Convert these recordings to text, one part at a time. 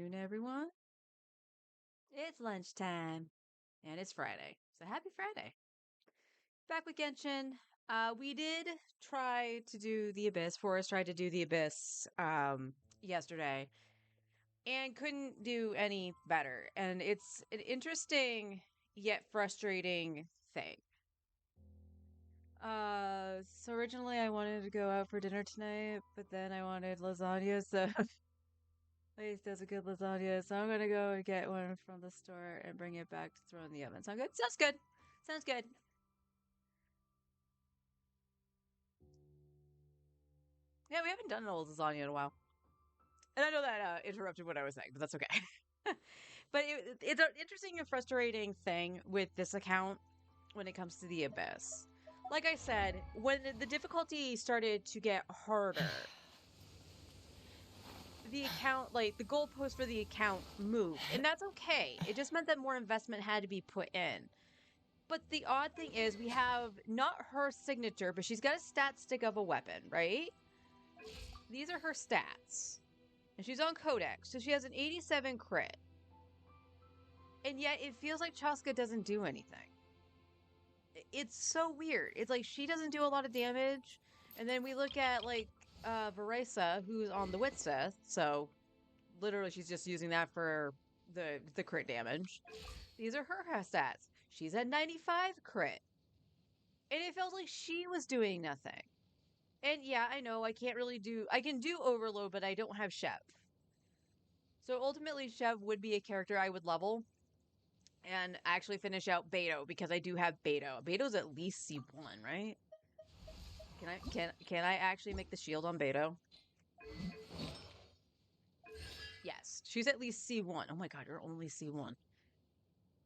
afternoon, everyone. It's lunchtime, and it's Friday. So happy Friday. Back with Genshin. We did try to do the Abyss. Forrest tried to do the Abyss yesterday and couldn't do any better. And it's an interesting yet frustrating thing. So originally I wanted to go out for dinner tonight, but then I wanted lasagna, so Lace does a good lasagna, so I'm gonna go and get one from the store and bring it back to throw in the oven. Sound good? Sounds good. Sounds good. Yeah, we haven't done an old lasagna in a while. And I know that interrupted what I was saying, but that's okay. But it's an interesting and frustrating thing with this account when it comes to the Abyss. Like I said, when the difficulty started to get harder, the account, like the goalpost for the account moved, and that's okay. It just meant that more investment had to be put in. But the odd thing is, we have not her signature, but she's got a stat stick of a weapon, right? These are her stats. And she's on Codex, so she has an 87 crit. And yet it feels like Chaska doesn't do anything. It's so weird. It's like she doesn't do a lot of damage. And then we look at like Veresa, who's on the Witsteth, so literally she's just using that for the crit damage. These are her stats. She's at 95 crit. And it felt like she was doing nothing. And yeah, I know I can't really do. I can do Overload, but I don't have Chev. So ultimately, Chev would be a character I would level and actually finish out Beto because I do have Beto. Beto's at least C1, right? Can I actually make the shield on Beto? Yes, she's at least C1. Oh my god, you're only C1.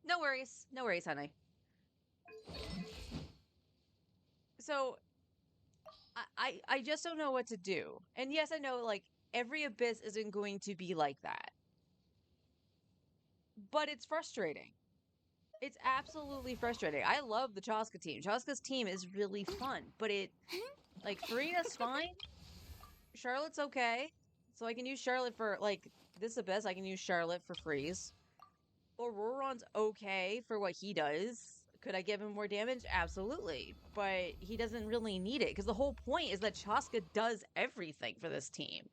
No worries, honey. So I just don't know what to do. And yes, I know like every Abyss isn't going to be like that. But it's frustrating. It's absolutely frustrating. I love the Chaska team. Chaska's team is really fun, but like, Farina's fine. Charlotte's okay. So I can use Charlotte for, like, this Abyss, I can use Charlotte for freeze. Auroron's okay for what he does. Could I give him more damage? Absolutely. But he doesn't really need it, because the whole point is that Chaska does everything for this team.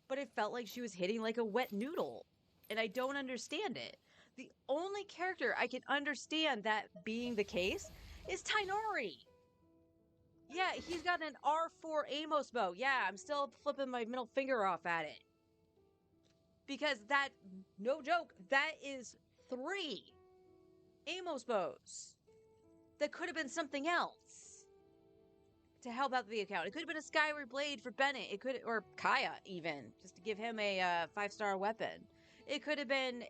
But it felt like she was hitting like a wet noodle, and I don't understand it. The only character I can understand that being the case is Tainari. Yeah, he's got an R4 Amos bow. Yeah, I'm still flipping my middle finger off at it. Because that, no joke, that is 3 Amos bows. That could have been something else to help out the account. It could have been a Skyward Blade for Bennett. It could, or Kaya even, just to give him a 5-star weapon. It could have been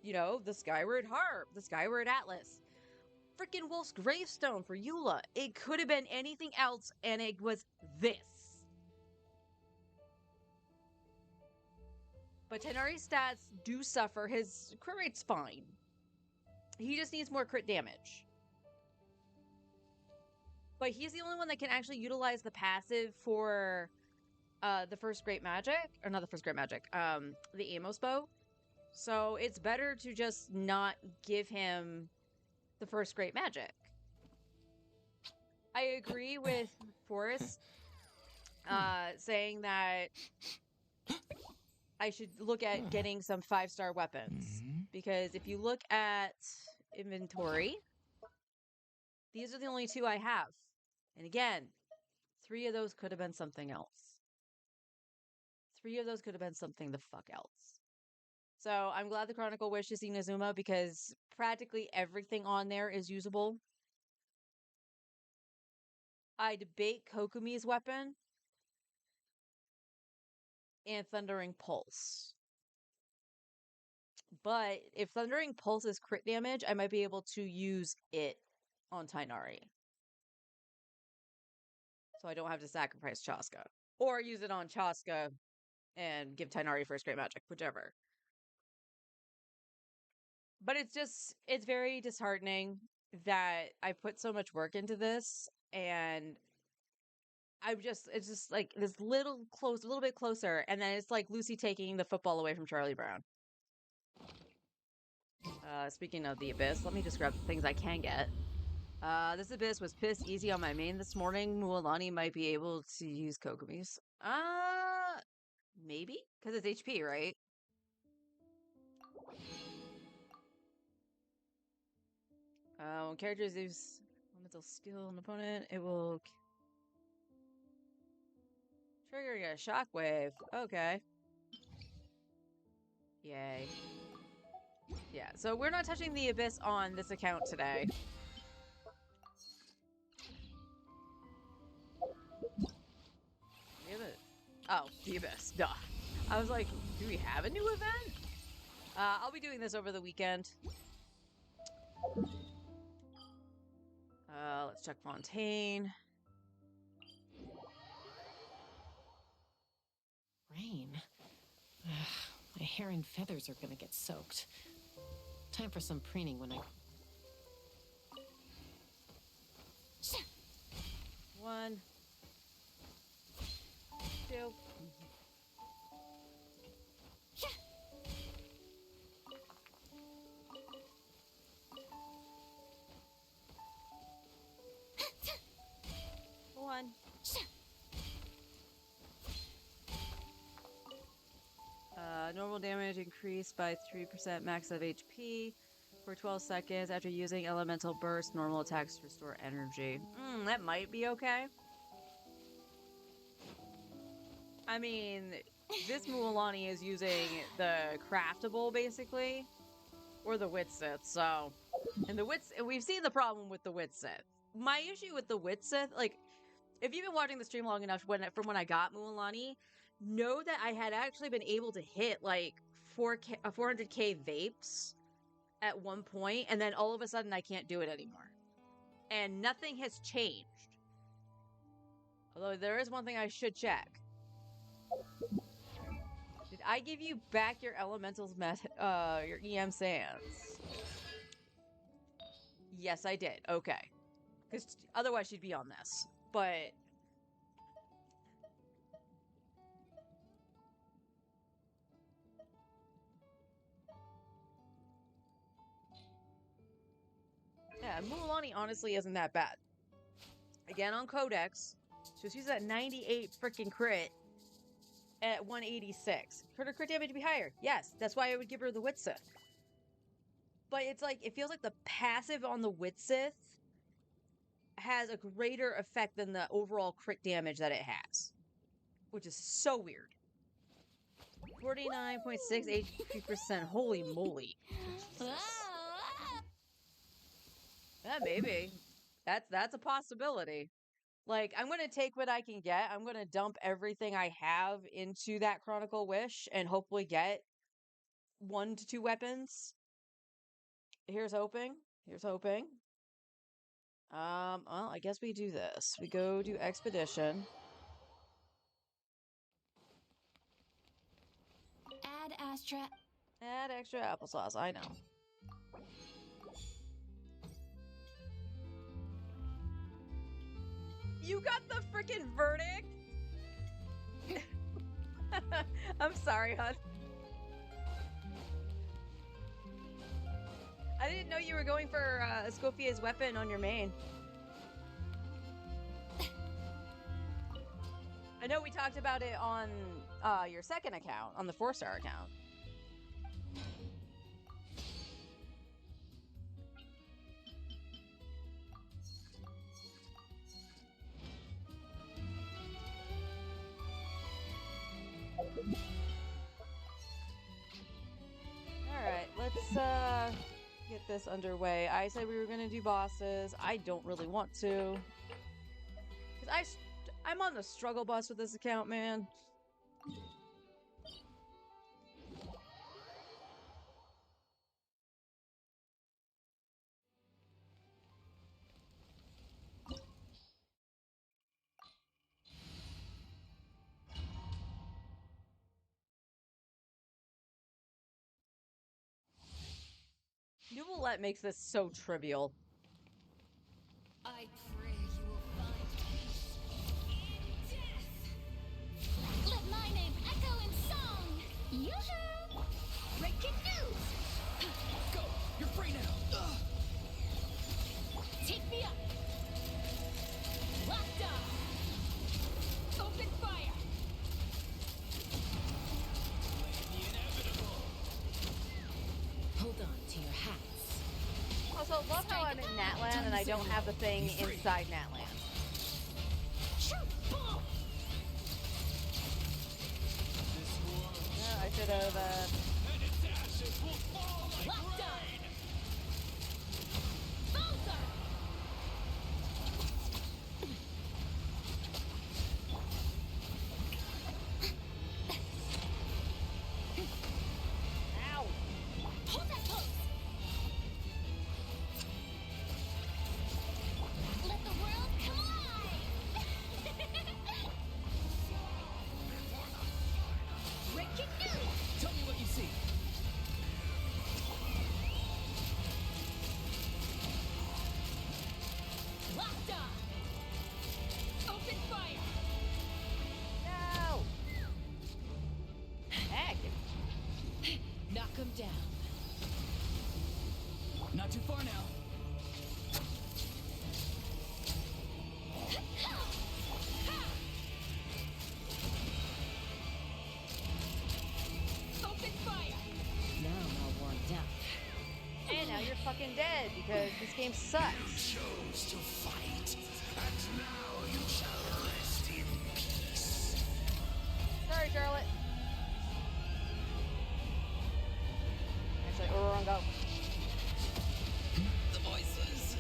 the Skyward Harp, the Skyward Atlas. Freaking Wolf's Gravestone for Eula. It could have been anything else, and it was this. But Tenari's stats do suffer. His crit rate's fine. He just needs more crit damage. But he's the only one that can actually utilize the passive for the first great magic. Or not the first great magic. The Amos bow. So it's better to just not give him the first great magic. I agree with Forrest saying that I should look at getting some 5-star weapons. Because if you look at inventory, these are the only 2 I have. And again, 3 of those could have been something else. 3 of those could have been something the fuck else. So I'm glad the Chronicle Wish is Inazuma because practically everything on there is usable. I debate Kokumi's weapon and Thundering Pulse. But if Thundering Pulse is crit damage, I might be able to use it on Tainari. So I don't have to sacrifice Chaska. Or use it on Chaska and give Tainari first great magic, whichever. But it's very disheartening that I put so much work into this and it's just like this little bit closer, and then it's like Lucy taking the football away from Charlie Brown. Speaking of the Abyss, let me just grab the things I can get. This Abyss was pissed easy on my main this morning. Mualani might be able to use Kokomis. Maybe? Because it's HP, right? When characters use elemental skill on an opponent, it will trigger a shockwave. Okay. Yay. Yeah, so we're not touching the Abyss on this account today. Oh, the Abyss. Duh. I was like, do we have a new event? I'll be doing this over the weekend. Let's check Fontaine. Rain. My hair and feathers are gonna get soaked. Time for some preening when I... 1, 2. One. Normal damage increased by 3% max of HP for 12 seconds after using elemental burst. Normal attacks restore energy. That might be okay. I mean, this Mualani is using the craftable basically, or the Wit Sith. So, and the Wits, we've seen the problem with the Wit Sith. My issue with the Wit Sith, like, if you've been watching the stream long enough from when I got Mualani, know that I had actually been able to hit like 400k vapes at one point, and then all of a sudden I can't do it anymore. And nothing has changed. Although there is one thing I should check. Did I give you back your elementals your EM sands? Yes, I did. Okay. Because otherwise she'd be on this. But yeah, Mualani honestly isn't that bad. Again, on Codex, she's at 98 freaking crit at 186. Could her crit damage be higher? Yes, that's why I would give her the Wit Sith. But it's like, it feels like the passive on the Wit Sith has a greater effect than the overall crit damage that it has. Which is so weird. 49.6 HP%. Holy moly. Yeah, maybe. That's a possibility. Like, I'm gonna take what I can get. I'm gonna dump everything I have into that Chronicle Wish and hopefully get 1 to 2 weapons. Here's hoping. Here's hoping. Well, I guess we do this. We go do Expedition. Add extra applesauce, I know. You got the freaking verdict? I'm sorry, hon. I didn't know you were going for Escofia's weapon on your main. I know we talked about it on your second account, on the 4-star account. Alright, let's get this underway. I said we were gonna do bosses. I don't really want to. Because I'm on the struggle bus with this account, man. Neuvillette makes this so trivial. I pray you will find peace in death. Let my name echo in song. Yoo-hoo! Breaking news! Go! I'm in Natland and I don't have the thing inside Natland. No, I should have, Ow! Hold that pose. Let the world come alive. Breaking news. Tell me what you see. Locked on. Open fire. No! Heck! Knock him down. Not too far now. Open fire. Now I'm all warmed up. And now you're fucking dead because this game sucks. Chose to fight, and now you shall rest in peace. Sorry, Charlotte. Actually, Aurora, go. The voices.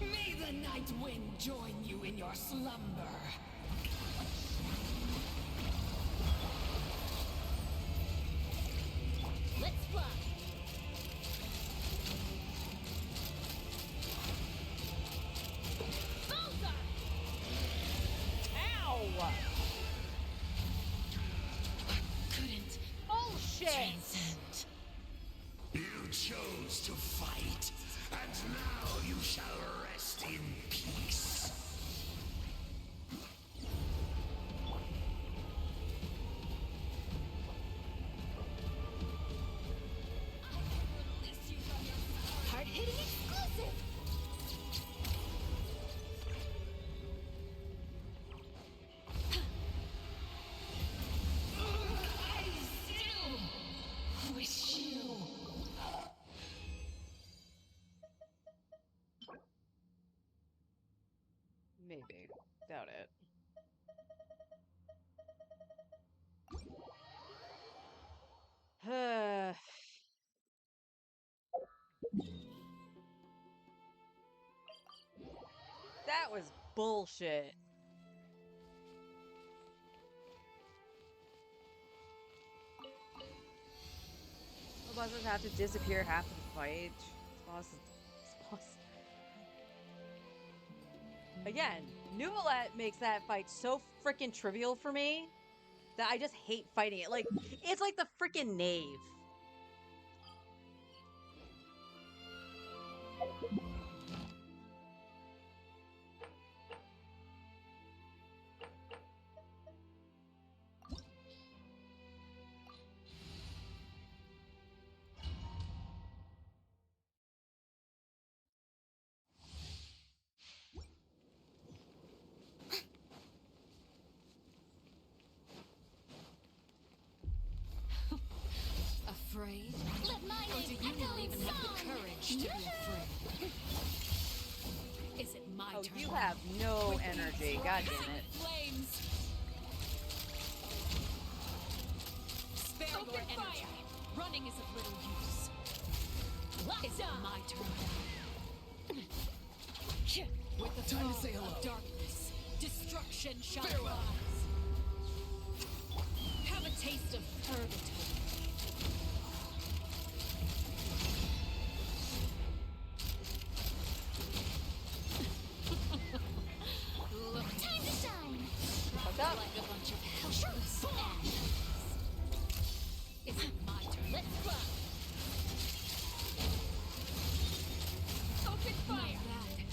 May the night wind join you in your slumber. Let's fly. Bullseye! Ow! Couldn't Bullshit! transcend. You chose to fight, and now you shall rest in peace. Release you from your hard-hitting exclusive. I still wish you. Maybe. Doubt it. That was bullshit. The bosses have to disappear half the fight. This boss. Again, Nuvolette makes that fight so freaking trivial for me that I just hate fighting it. Like, it's like the freaking knave. Afraid? Let my Or do name you echo not in even have the song. courage to be afraid? Is it my Oh, turn? you now? have no With energy. these God rising damn it. Flames. Spare your Open energy. fire. Running is of little use. Is it my turn now? With the Time to throne say hello. of darkness, destruction shall Farewell. rise. Have a taste of purgatory. Look Time to shine. What's up? like a bunch of helpless ashes. Is it my turn? Let's fly. Open Not fire. bad.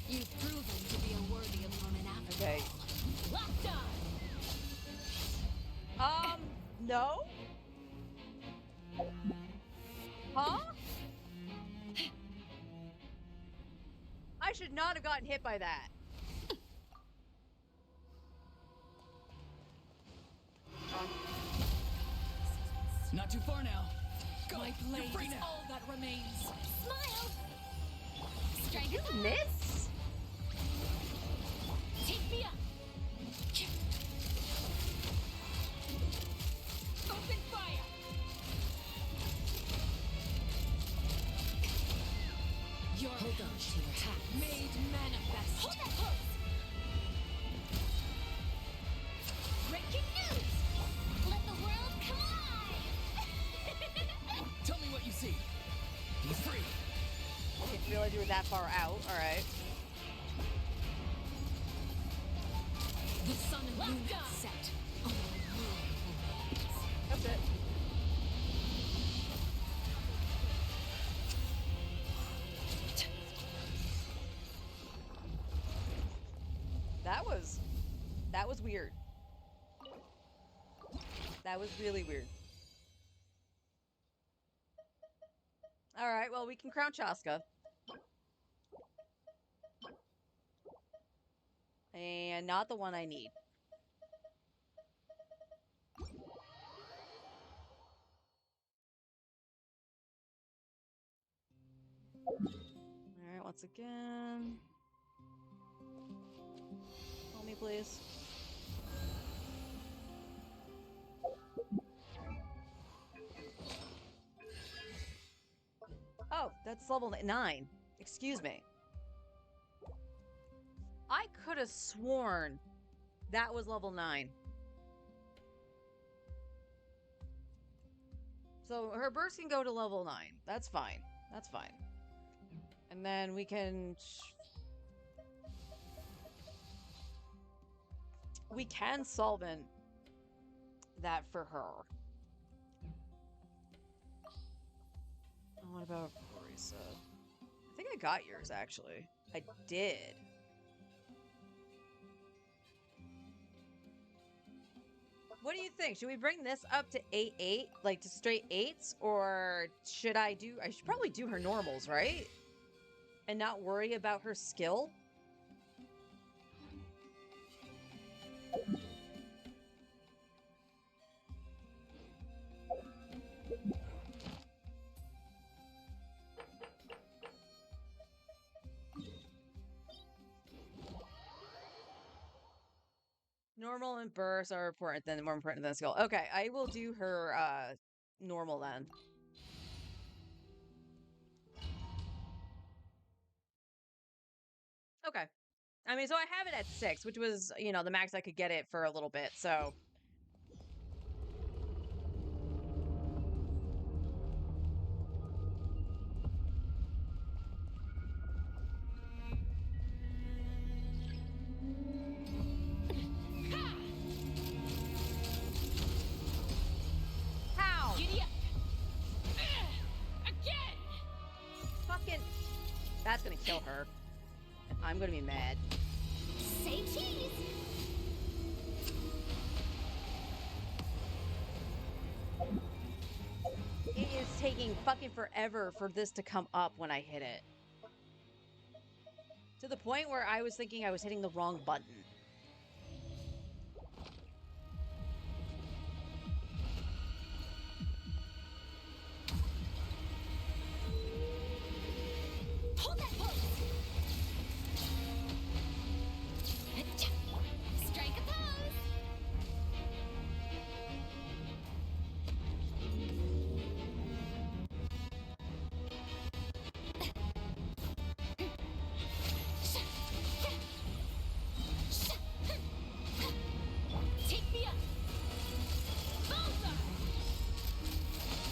You've proven to be a worthy opponent after Okay. Locked on. No? Huh? I should not have gotten hit by that. Not too far now. Go. My You're blade free is now. all that remains. Smile! Strike You a pose. miss? Take me up! Open fire! Your Hold on to your hat. made manifest. Hold that pose! Breaking news! Let the world come alive! Tell me what you see. Be free. I didn't realize you were that far out. Alright. The sun and moon Welcome. have set. Only the world remains. That's it. That was weird. That was really weird. Alright, well, we can crown Chaska. And not the one I need. Alright, once again. Help me, please. Oh, that's level 9. Excuse me. I could have sworn that was level 9. So her burst can go to level 9. That's fine. That's fine. And then we can... We can solvent that for her. What about Orisa? I think I got yours, actually. I did. What do you think? Should we bring this up to 8-8? Like, to straight 8s? Or should I do... I should probably do her normals, right? And not worry about her skill? Normal and burst are more important than skill. Okay, I will do her normal then. Okay. I mean, so I have it at 6, which was, you know, the max I could get it for a little bit, so... How? Giddy up! Again! Fucking... That's gonna kill her. I'm gonna be mad. Say cheese! It is taking fucking forever for this to come up when I hit it. To the point where I was thinking I was hitting the wrong button. Hold that pose! Strike a pose! Take me up! Bullseye!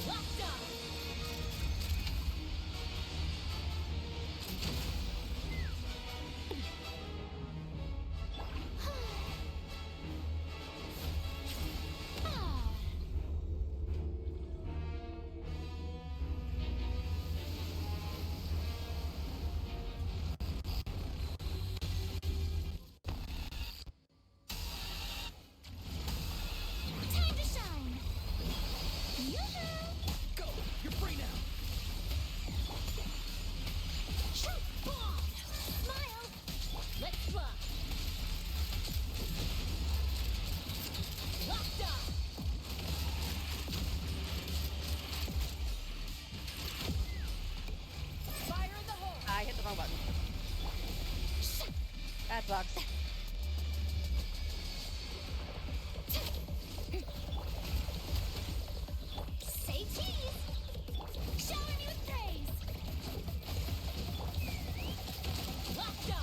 Locked on! sucks. Say cheese! Shower me with praise! Locked on!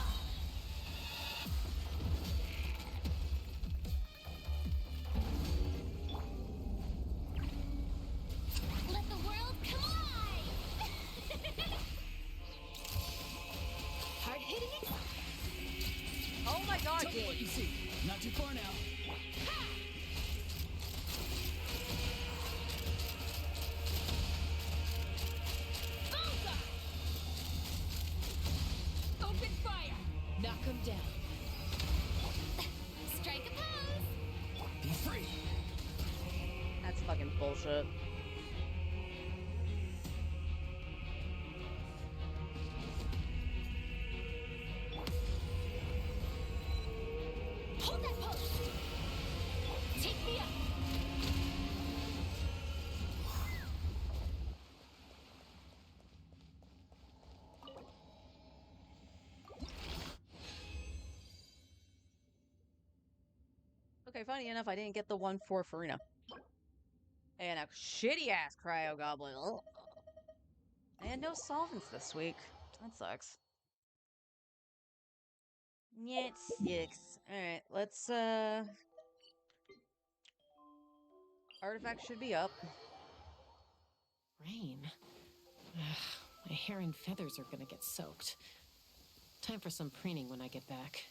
Let the world come alive! Hard hitting it? Oh my god, Tell me what you Dave. see. Not too far now. Bullseye! Open fire! Knock him down. Strike a pose! Be free. That's fucking bullshit. Hold that pose! Take me up! Okay, funny enough, I didn't get the one for Farina. And a shitty ass Cryo Goblin. Ugh. And no solvents this week. That sucks. Yeah, it sucks. Alright, let's, Artifact should be up. Rain. Ugh, my hair and feathers are gonna get soaked. Time for some preening when I get back.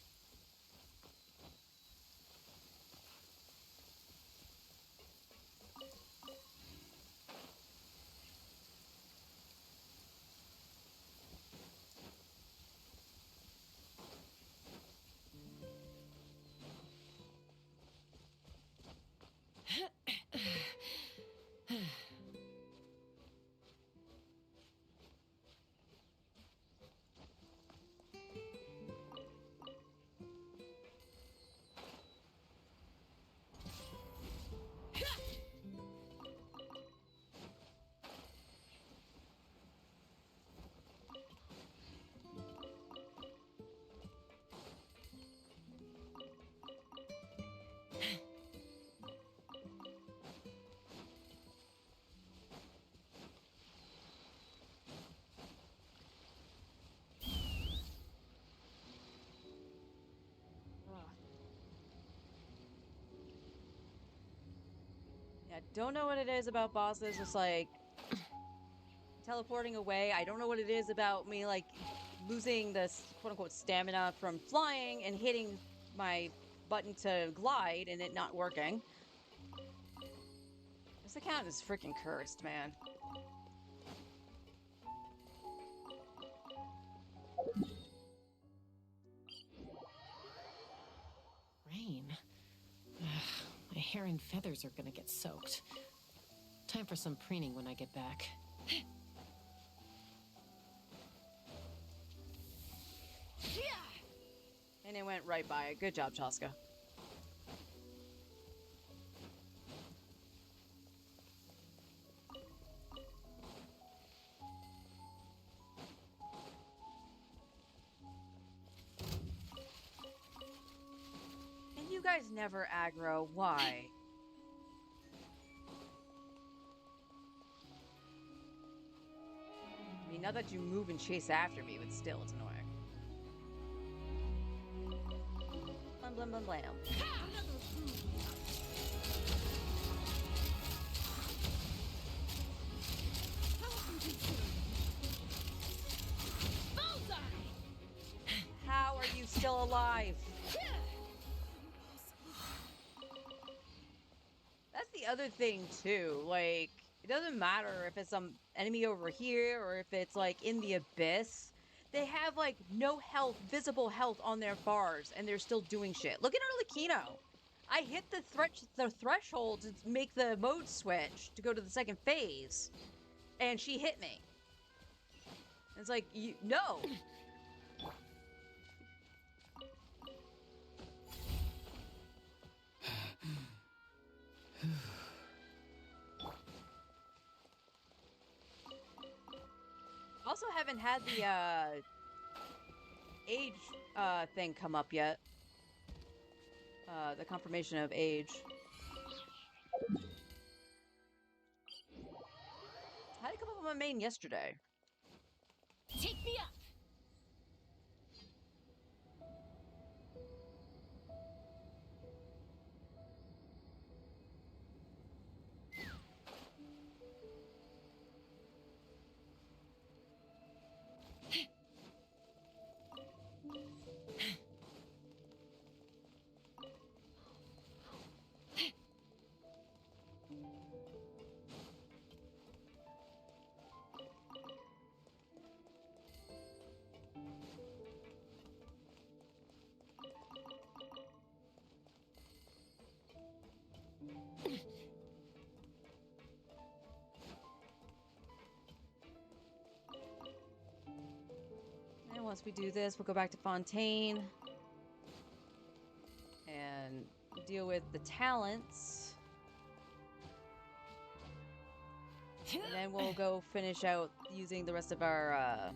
Yeah, don't know what it is about bosses, just like teleporting away. I don't know what it is about me, like, losing this quote-unquote stamina from flying and hitting my button to glide and it not working. This account is freaking cursed, man. Rain. Ugh, my hair and feathers are gonna get soaked. Time for some preening when I get back. And it went right by it. Good job, Chaska. And you guys never aggro. Why? I mean, not that you move and chase after me, but still, it's annoying. Blam, blam, blam, blam. How are you still alive? That's the other thing, too. Like, it doesn't matter if it's some enemy over here or if it's, like, in the abyss. They have, like, no health, visible health on their bars, and they're still doing shit. Look at Arlecchino. I hit the threshold to make the mode switch to go to the second phase, and she hit me. It's like, no. Also haven't had the age thing come up yet. The confirmation of age. How'd it come up on my main yesterday? Take me up. And once we do this, we'll go back to Fontaine and deal with the talents. And then we'll go finish out using the rest of our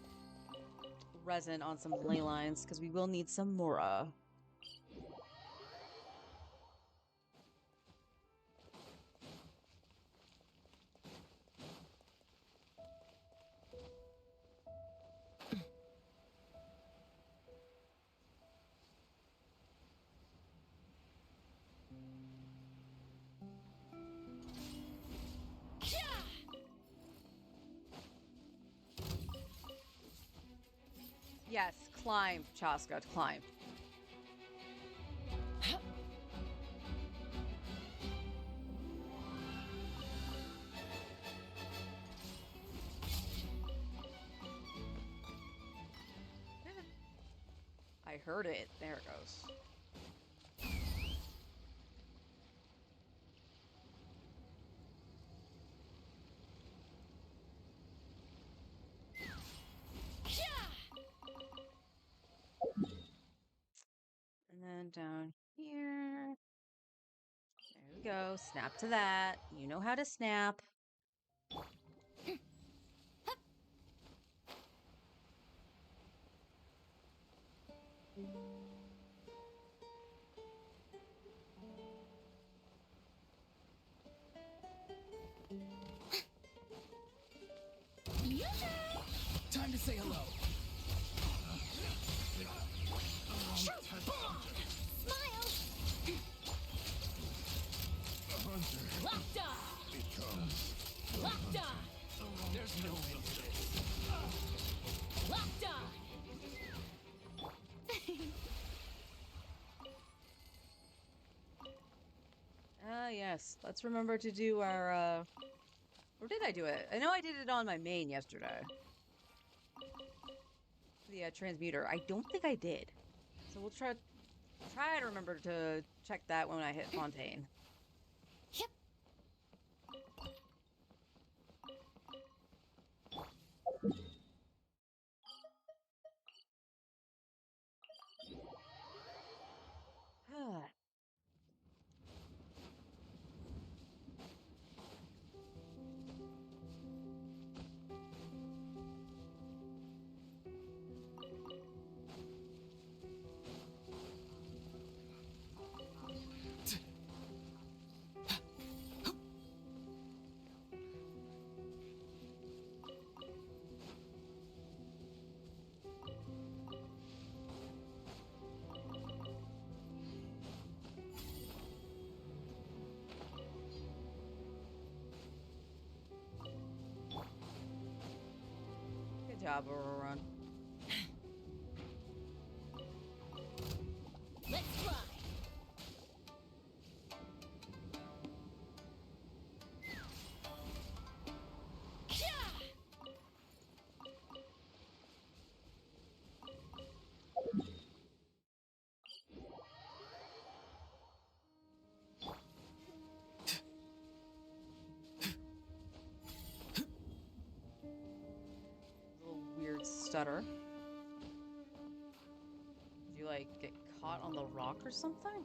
resin on some ley lines, because we will need some more. Yes, climb, Chaska, climb. I heard it. There it goes. And then down here. There we go. Snap to that. You know how to snap. Time to say hello. Smile. Locked on. Locked on. There's no end to this. Locked on. Ah, yes. Let's remember to do our, or did I do it? I know I did it on my main yesterday. The transmuter. I don't think I did. So we'll try to remember to check that when I hit Fontaine. Yep. Good job, Auroron. Let's fly. Little weird stutter. Did you, like, get caught on the rock or something?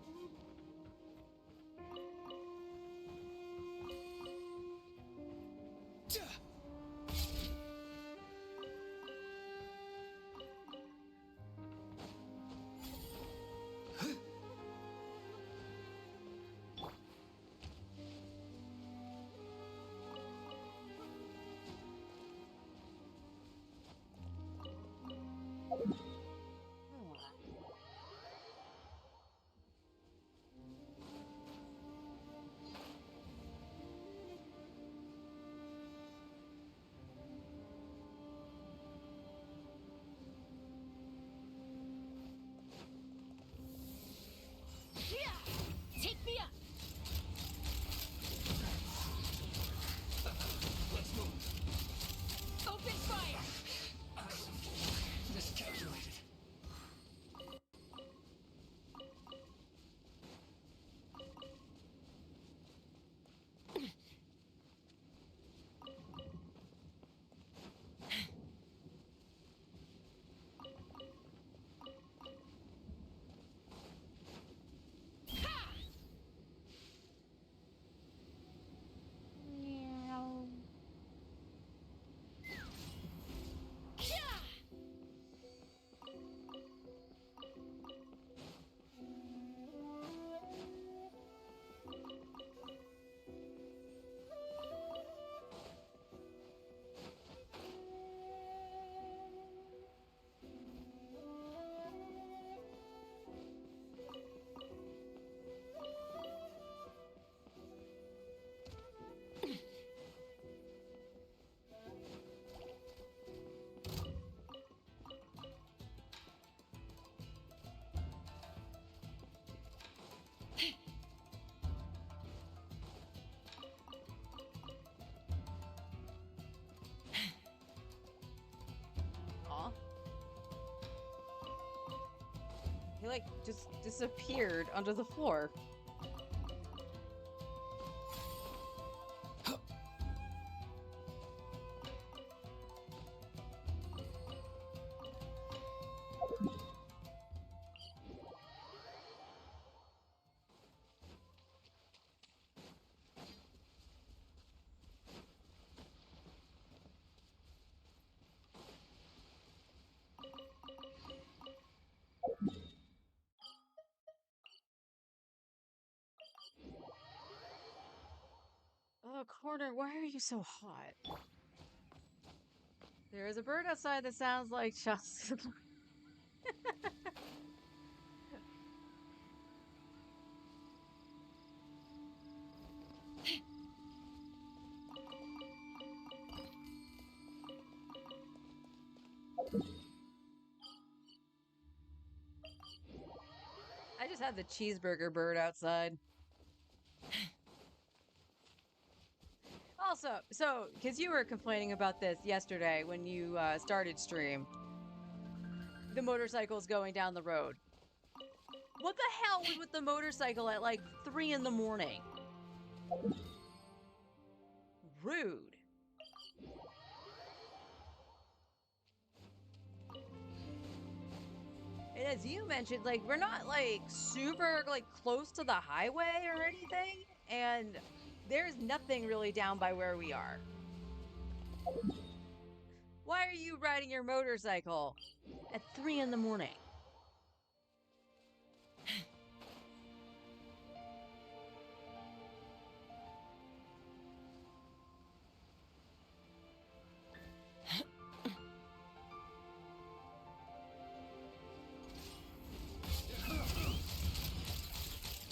like just disappeared under the floor. Oh, Corner, why are you so hot? There is a bird outside that sounds like just. I just had the cheeseburger bird outside. Also, so, because you were complaining about this yesterday when you started stream, the motorcycles going down the road. What the hell was with the motorcycle at like 3 in the morning? Rude. And as you mentioned, like, we're not like super like close to the highway or anything, and there's nothing really down by where we are. Why are you riding your motorcycle at 3 in the morning?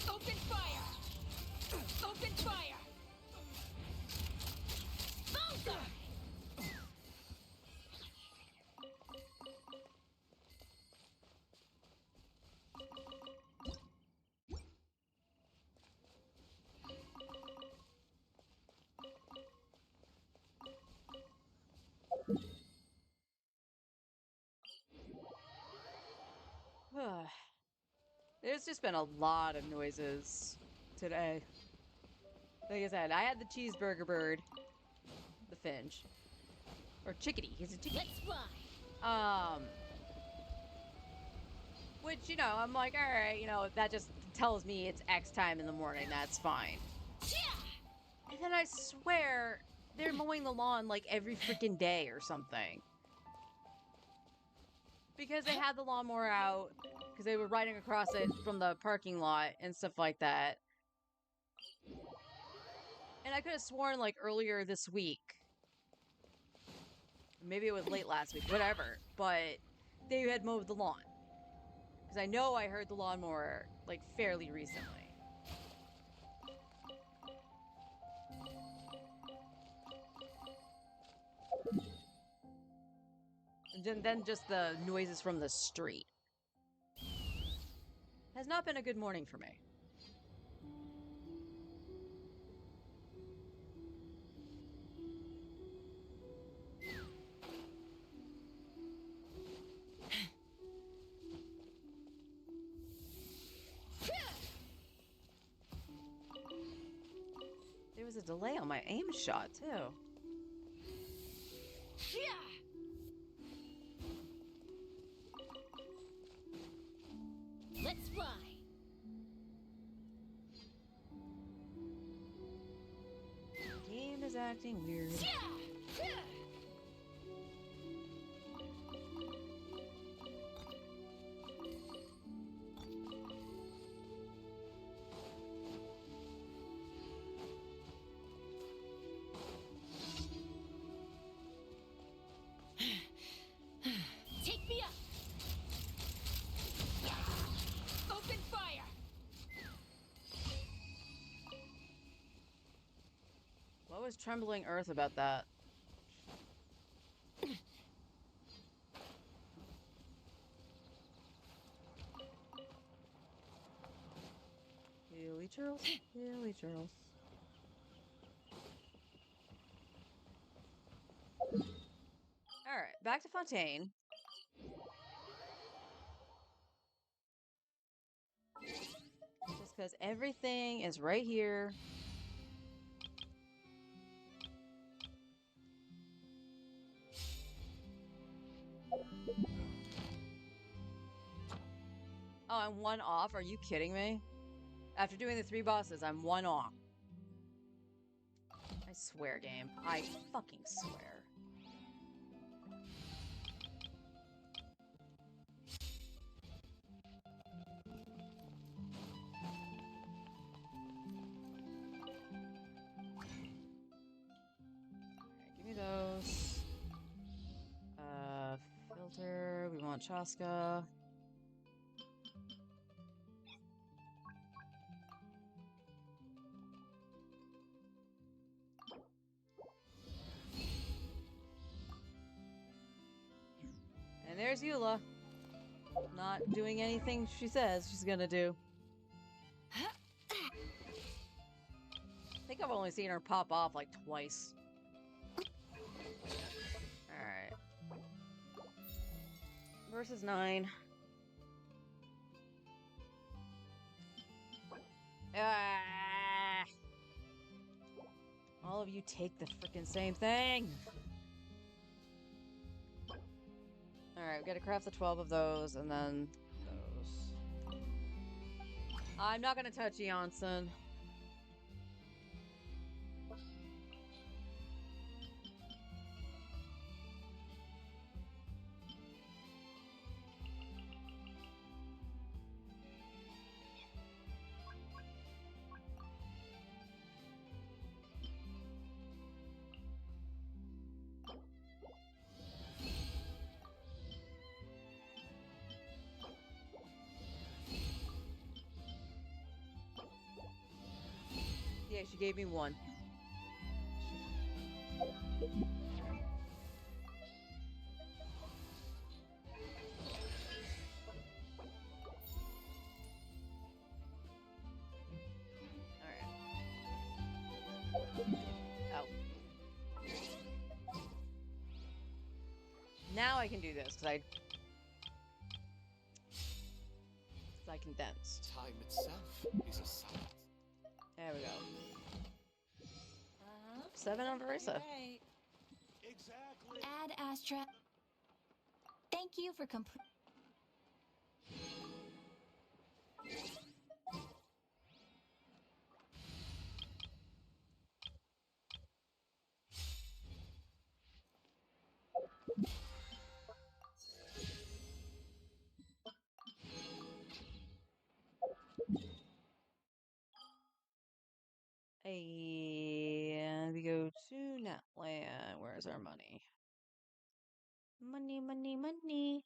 Open fire! Open fire! Bullseye! There's just been a lot of noises today. Like I said, I had the cheeseburger bird, the finch, or chickadee. He's a chickadee. Let's fly. Which, you know, I'm like, all right, you know, that just tells me it's X time in the morning. That's fine. And then I swear they're mowing the lawn like every freaking day or something. Because they had the lawnmower out, because they were riding across it from the parking lot and stuff like that. And I could have sworn, like, earlier this week, maybe it was late last week, whatever, but they had mowed the lawn. Because I know I heard the lawnmower, like, fairly recently. And then just the noises from the street. Has not been a good morning for me. There was a delay on my aim shot, too. Let's fly. The game is acting weird. Take me up. Open fire! What was Trembling Earth about that? Hilly churls, hilly churls. Alright, back to Fontaine. Because everything is right here. Oh, I'm one off? Are you kidding me? After doing the 3 bosses, I'm one off. I swear, game. I fucking swear. Alright, give me those. Filter. We want Chaska. And there's Eula. Not doing anything she says she's gonna do. I think I've only seen her pop off like twice. Alright. Versus 9. Ah! All of you take the freaking same thing. Alright, we gotta craft the 12 of those, and then those. I'm not gonna touch Janssen. Yeah, she gave me 1. Oh. Now I can do this, because I condensed. Time itself is a silence. There we go. 7 on Versa. Right. Exactly. Ad Astra. Thank you for complete. And we go to Natland. Where's our money? Money, money, money.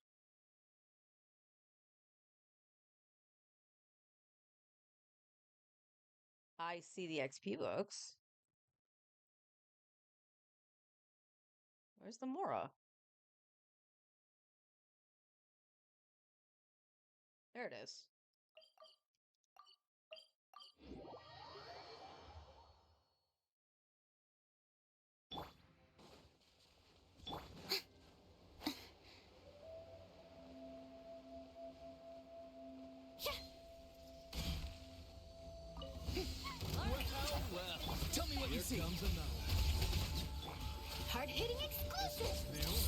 I see the XP books. Where's the Mora? There it is. Well, tell me what you see. Comes another. Hard-hitting exclusive.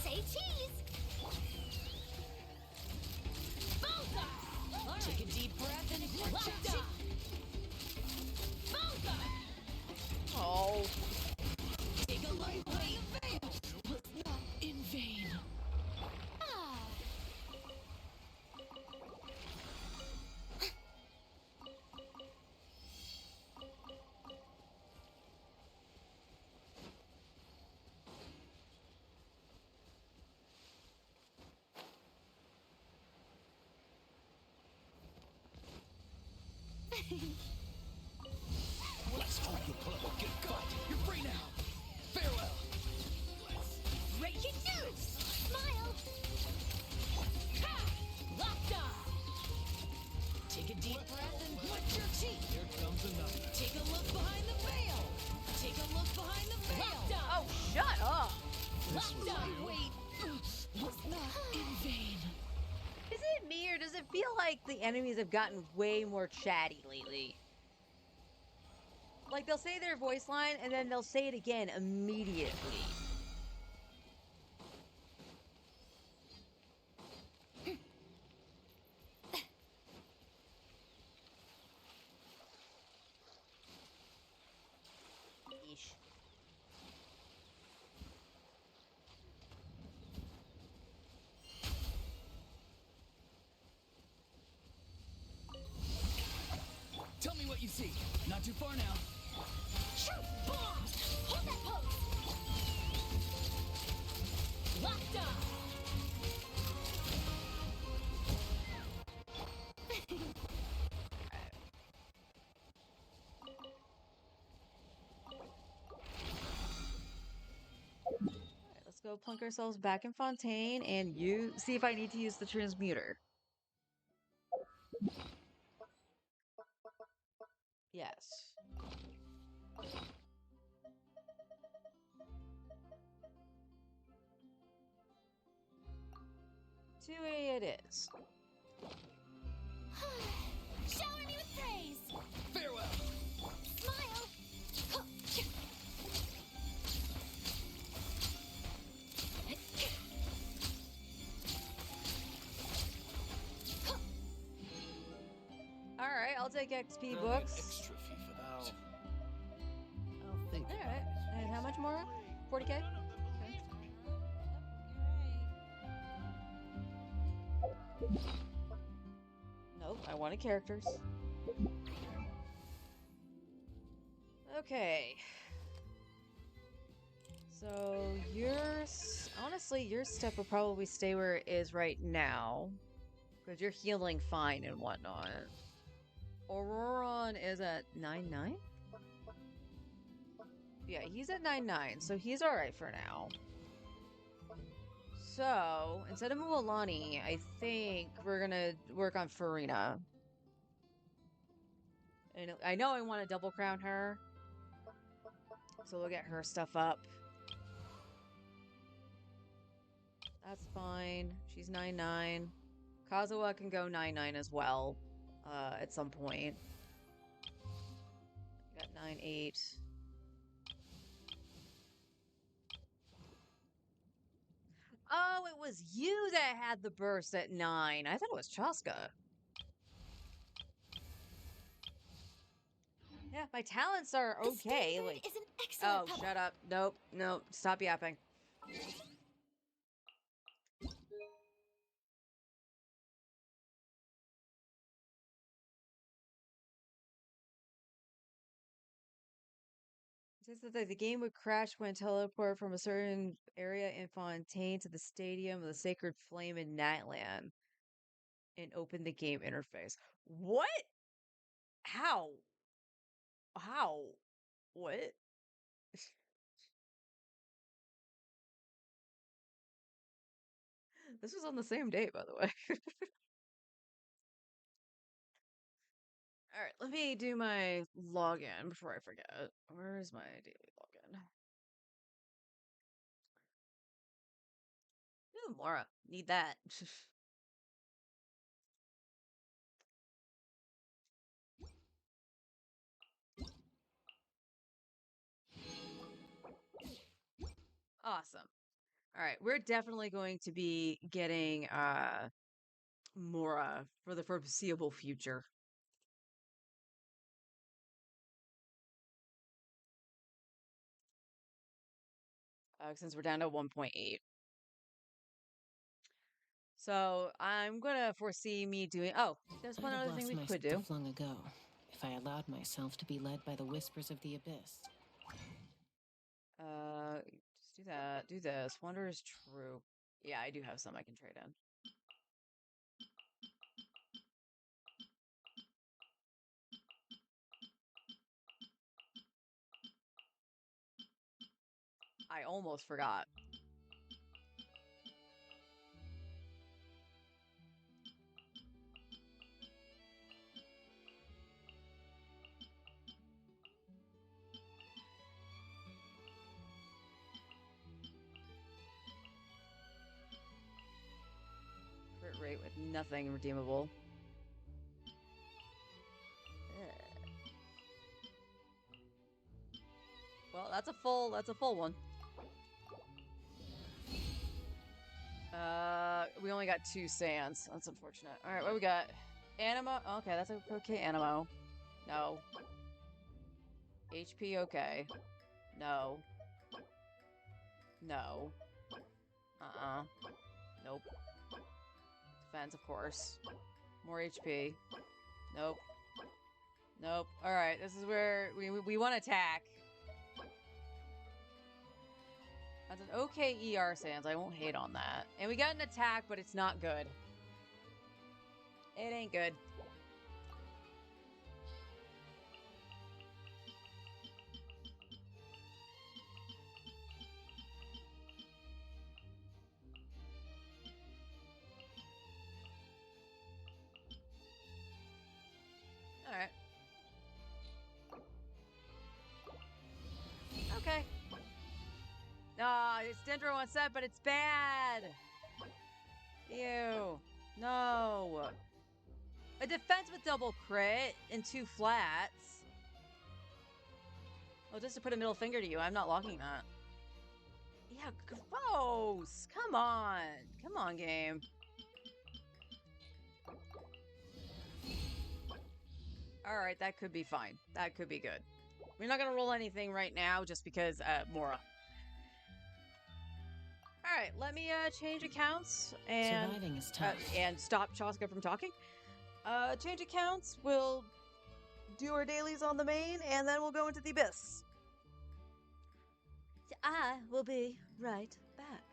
Say cheese. Take a deep breath and watch out. Oh. Take a lightweight. Was not in vain. Ah. Let's hope you'll pull up a good fight. You're free now. Farewell. Break it loose. Smile. Ha! Locked on. Take a deep breath and watch your teeth. Here comes another. Take a look behind the veil. Take a look behind the veil. Locked on. Oh, shut up. Locked on. Wait. Was not in vain. Is it me or does does it feel like the enemies have gotten way more chatty lately? Like, they'll say their voice line, and then they'll say it again immediately. Yeesh. Tell me what you see. Not too far now. Shoot! Bomb! Hold that pose! Locked on! Let's go plunk ourselves back in Fontaine and see if I need to use the transmuter. Yes. 2A it is. Shower me with praise! Farewell. Smile! Alright, I'll take XP I'll get books. extra fee for that. I'll think about Alright. it. And how much more? 40k? Nope, I wanted characters. Okay. So honestly, your step will probably stay where it is right now. Because you're healing fine and whatnot. Auroron is at 9-9? Yeah, he's at 9-9, so he's alright for now. So, instead of Mualani, I think we're gonna work on Farina. And I know I want to double crown her. So we'll get her stuff up. That's fine. She's 9-9. Kazuha can go 9-9 as well. At some point. Got 9-8. Oh, it was you that had the burst at 9. I thought it was Chaska. Yeah, my talents are The okay. Standard Like, is an excellent oh, pebble. shut up. Nope, nope. Stop yapping. It says that the game would crash when teleport from a certain area in Fontaine to the Stadium of the Sacred Flame in Natlan and open the game interface. What? How? How? What? This was on the same day, by the way. All right, let me do my login before I forget. Where is my daily login? Ooh, Mora. Need that. Awesome. All right, we're definitely going to be getting Mora for the foreseeable future. Since we're down to 1.8. So I'm gonna foresee me doing. Oh, there's one I'd have other thing lost we my could stuff do. long ago if I allowed myself to be led by the whispers of the abyss. Just do that. Do this. Wonder is true. Yeah, I do have some I can trade in. I almost forgot. Crit rate fight with nothing redeemable. Ugh. Well, that's a full one. We only got 2 sands. That's unfortunate. Alright, what we got? Animo. Okay, that's okay, Animo. No. HP, okay. No. No. Nope. Defense, of course. More HP. Nope. Nope. Alright, this is where we want to attack. That's an okay ER Sans. I won't hate on that. And we got an attack, but it's not good. It ain't good. Alright. Okay. It's Dendro on set, but it's bad. Ew. No. A defense with double crit and 2 flats. Oh, just to put a middle finger to you, I'm not locking that. Yeah, gross. Come on. Come on, game. Alright, that could be fine. That could be good. We're not gonna roll anything right now just because, Mora. Alright, let me, change accounts and... Surviving is tough. And stop Choska from talking. Change accounts, we'll do our dailies on the main, and then we'll go into the abyss. I will be right back.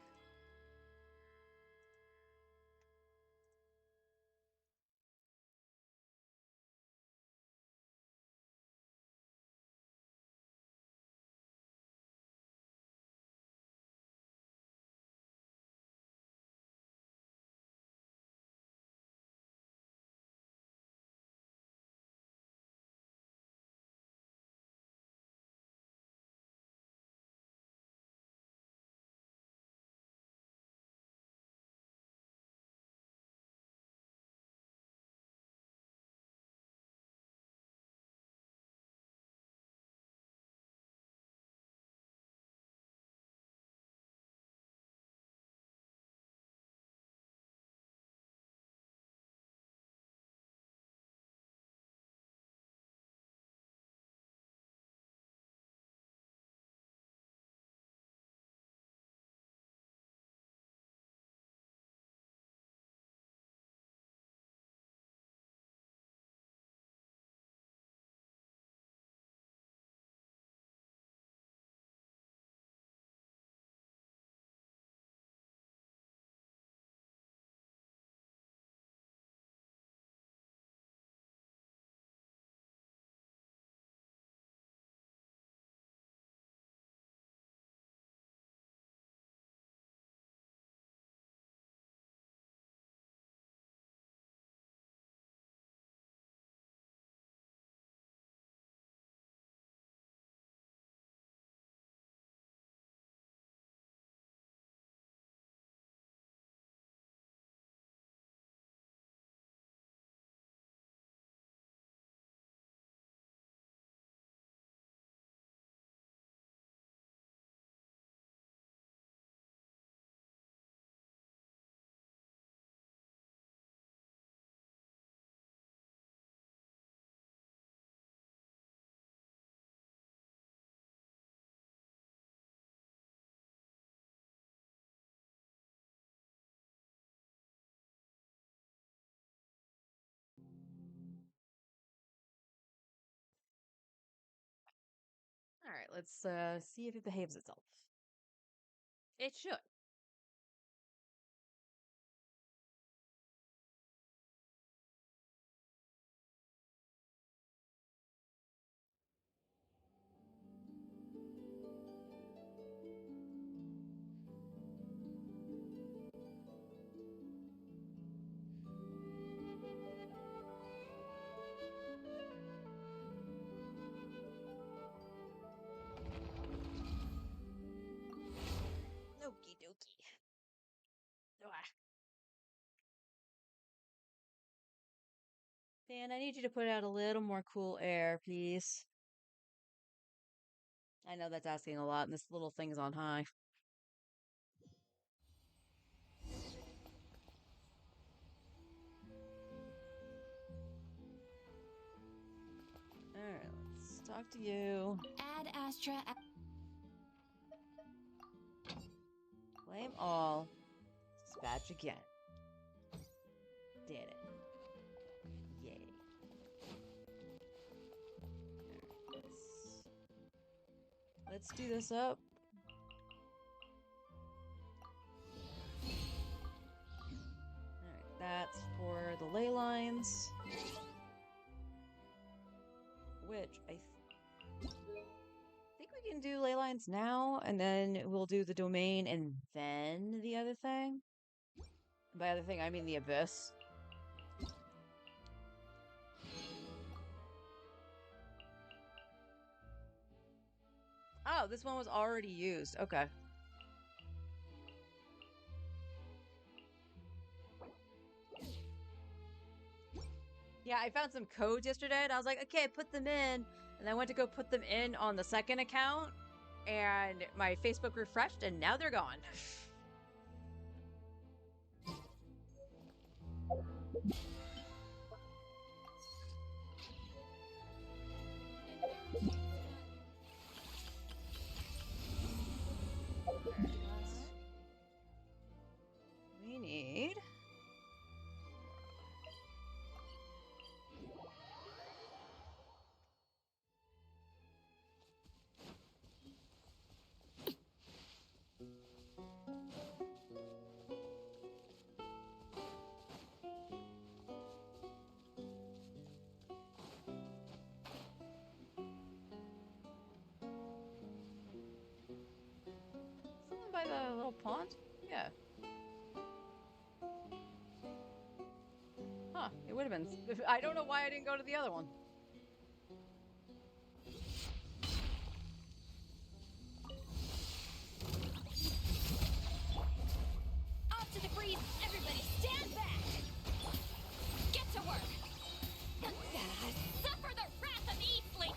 Alright, let's see if it behaves itself. It should. Okie And I need you to put out a little more cool air, please. I know that's asking a lot, and this little thing's on high. Alright, let's talk to you. Add Astra. Claim all. Dispatch again. Did it. Yay. Alright, let's do this up. Alright, that's for the ley lines. Which I think we can do ley lines now, and then we'll do the domain and then the other thing. By other thing, I mean the abyss. Oh, this one was already used. Okay. Yeah, I found some codes yesterday, and I was like, okay, put them in. And I went to go put them in on the second account, and my Facebook refreshed, and now they're gone. We need... Someone by the little pond? Yeah. Huh, it would have been. I don't know why I didn't go to the other one. Off to the breeze! Everybody stand back! Get to work! Suffer the wrath of Eastling!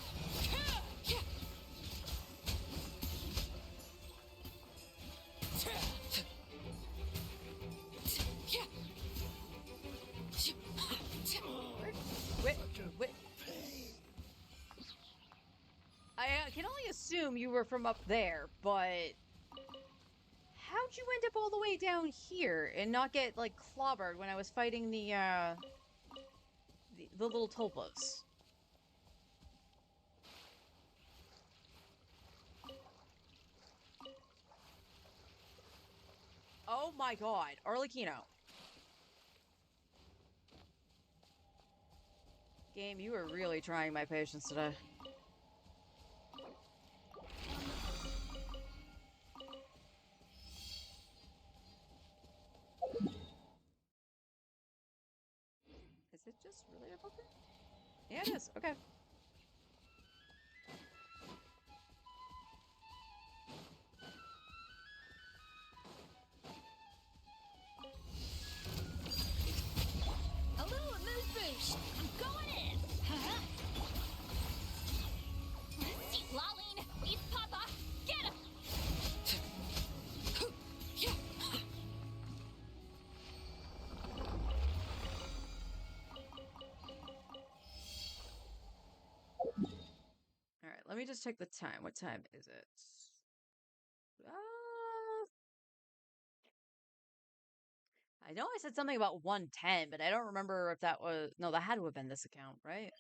Wait. I can only assume you were from up there, but how'd you end up all the way down here and not get like clobbered when I was fighting the little tulpas? Oh my god, Arlecchino. Game, you are really trying my patience today. Is it just really above there? Yeah, it is. Okay. A little amuse bouche! I'm going in! See, Laline! East Papa! Get him! Alright, let me just check the time. What time is it? I know I said something about 1:10, but I don't remember if that was... No, that had to have been this account, right?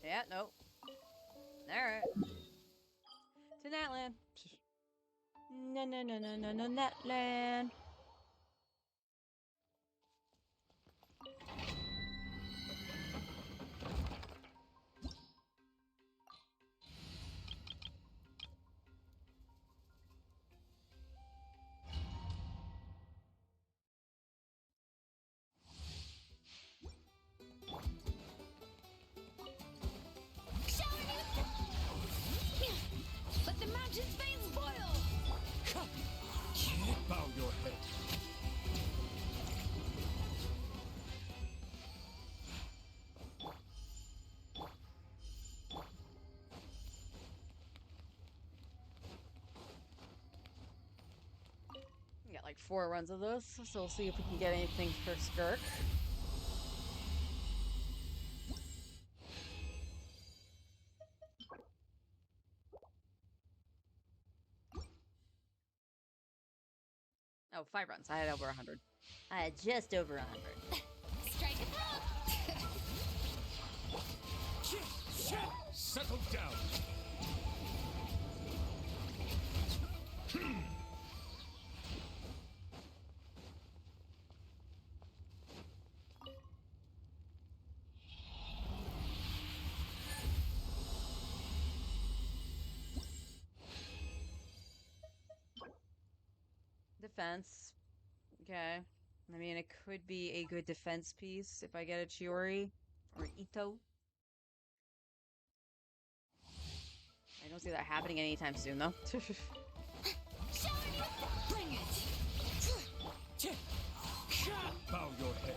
Yeah, nope. Alright. To Natlan. No, Natlan. Let the mountain's veins boil! 4 runs of this, so we'll see if we can get anything for Skirk. Oh, 5 runs. I had over 100. I had just over 100. Strike a throat! Settle down. Defense. Okay. I mean, it could be a good defense piece if I get a Chiori or an Ito. I don't see that happening anytime soon, though. Bring it! Bow your head.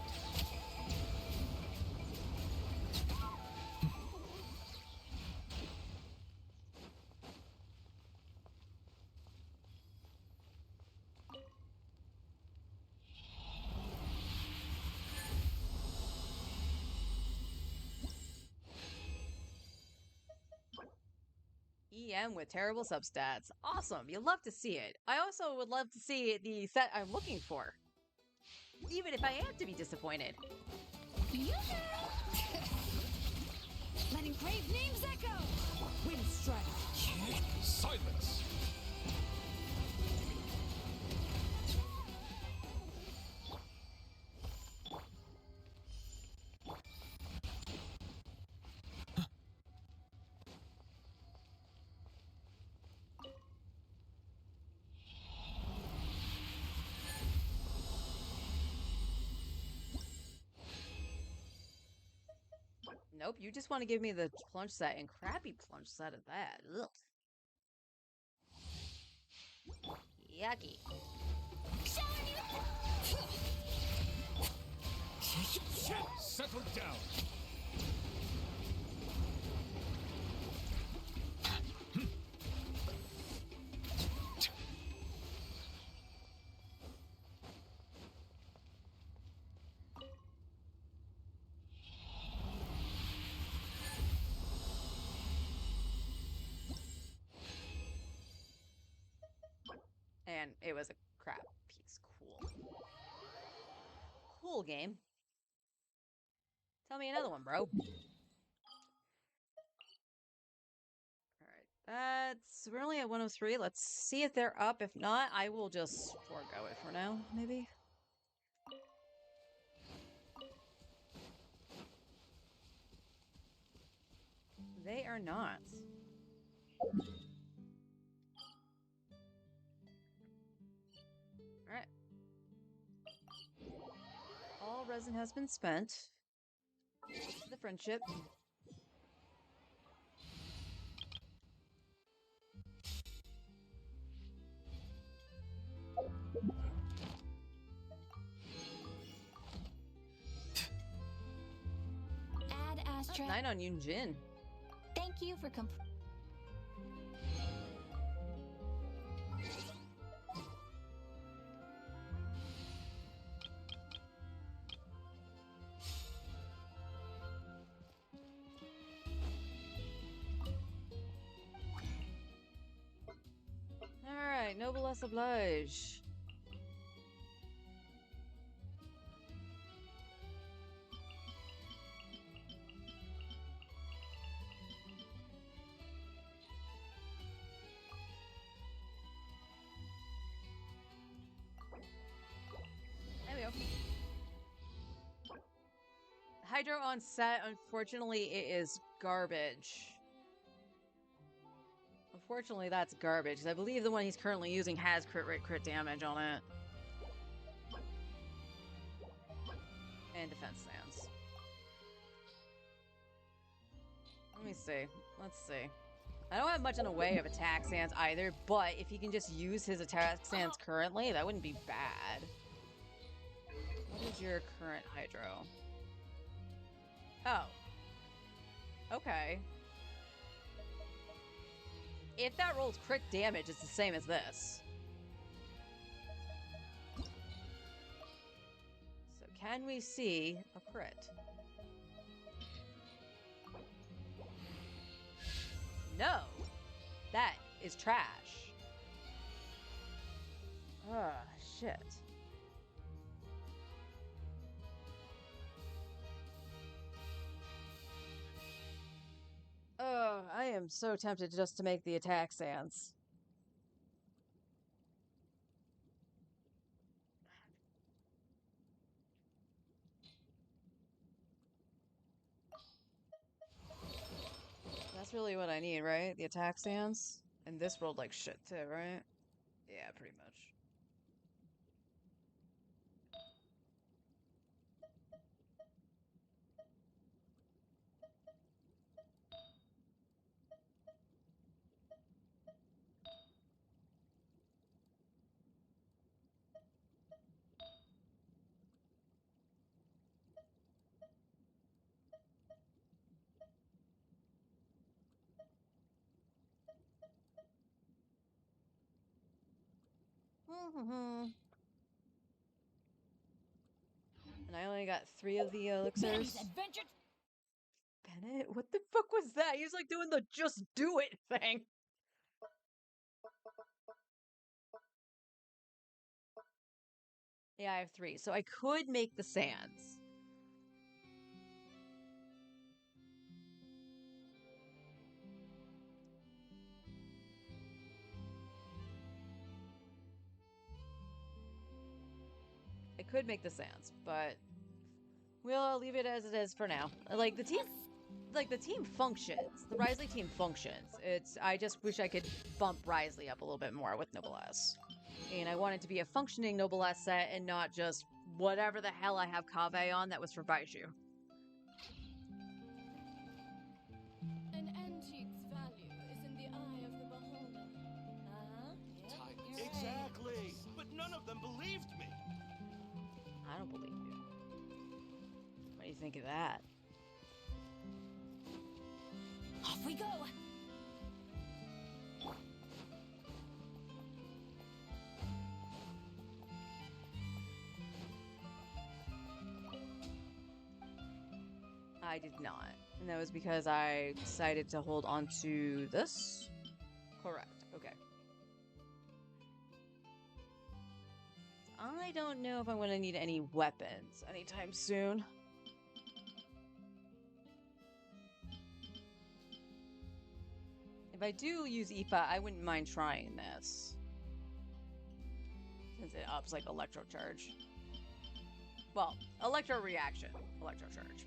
EM with terrible substats. Awesome. You love to see it. I also would love to see the set I'm looking for. Even if I am to be disappointed. Letting brave names echo! Wind strike. Silence. Nope, you just want to give me the plunge set, and crappy plunge set at that. Ugh. Yucky. Settle down. And it was a crap piece. Cool. Cool game. Tell me another one, bro. Alright, we're only at 103. Let's see if they're up. If not, I will just forego it for now, maybe. They are not. Alright. All resin has been spent. The friendship. Add Astra. 9 on Yunjin. Thank you for Alright, noblesse oblige. There we go. Hydro on set, unfortunately, it is garbage. Unfortunately, that's garbage, because I believe the one he's currently using has crit rate, crit damage on it. And defense stance. Let me see. Let's see. I don't have much in the way of attack stance either, but if he can just use his attack stance currently, that wouldn't be bad. What is your current Hydro? Oh. Okay. If that rolls crit damage, it's the same as this. Can we see a crit? No! That is trash. Ah, shit. I am so tempted just to make the attack stance. That's really what I need, right? The attack stance? And this rolled like shit too, right? Yeah, pretty much. And I only got 3 of the elixirs. adventure. Bennett, what the fuck was that? He's like doing the just do it thing. Yeah, I have 3, so I could make the sands. I could make the sands, but we'll leave it as it is for now. Like the team functions. The Wriothesley team functions. I just wish I could bump Wriothesley up a little bit more with Noblesse. And I want it to be a functioning Noblesse set and not just whatever the hell I have Kaveh on that was for Baiju. An antique's value is in the eye of the beholder. Exactly! But none of them believed me! I don't believe you. What do you think of that? Off we go. I did not. And that was because I decided to hold on to this? Correct. Okay. I don't know if I'm going to need any weapons anytime soon. If I do use Ifa, I wouldn't mind trying this. Since it ups like electro charge. Well, electro reaction. Electro charge.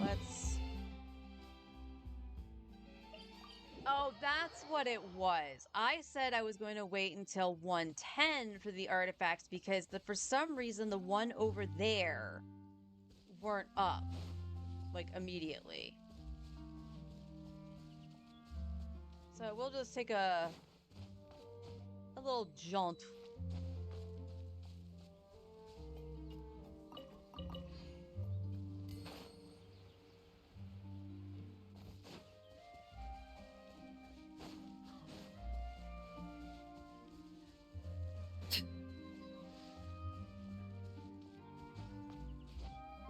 Let's... Oh, that's what it was. I said I was going to wait until 110 for the artifacts because for some reason the one over there weren't up, like, immediately. So we'll just take a little jaunt.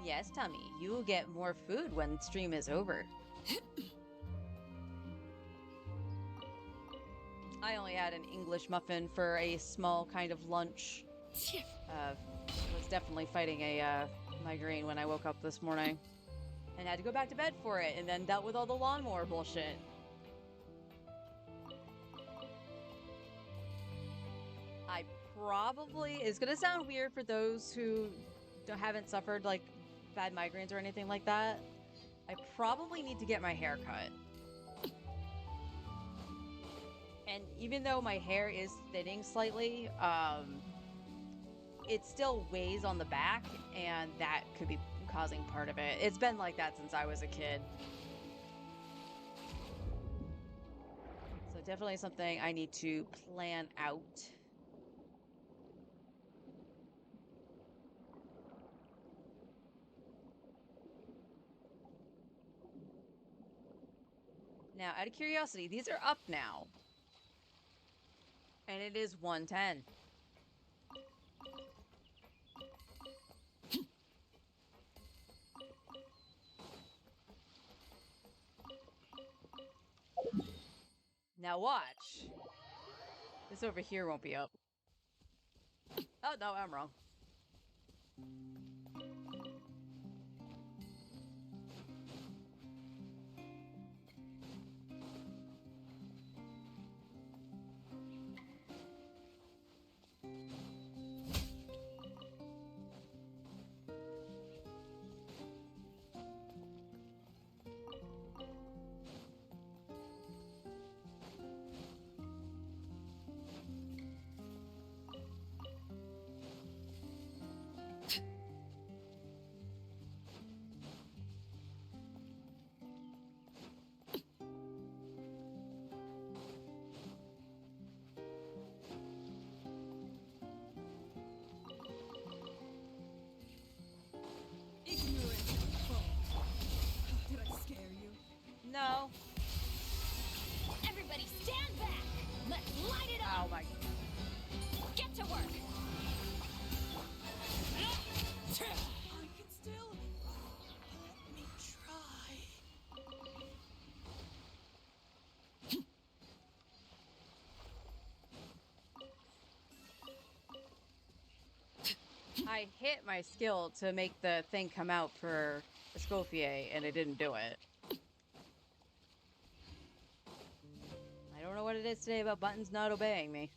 Yes, Tommy, you will get more food when stream is over. I only had an English muffin for a small kind of lunch. Was definitely fighting a migraine when I woke up this morning. And had to go back to bed for it, and then dealt with all the lawnmower bullshit. I probably... It's gonna sound weird for those who haven't suffered, like, bad migraines or anything like that. I probably need to get my hair cut. And even though my hair is thinning slightly, it still weighs on the back, and that could be causing part of it. It's been like that since I was a kid. So definitely something I need to plan out. Now, out of curiosity, these are up now. And it is 110. Now watch. This over here won't be up. Oh, no, I'm wrong. Did I scare you? No. Everybody stand back! Let's light it up! Oh my. Get to work! I can still. Let me try. I hit my skill to make the thing come out for Escoffier, and it didn't do it. I don't know what it is today about buttons not obeying me.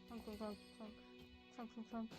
Clunk, clunk, clunk, clunk, clunk, clunk, clunk.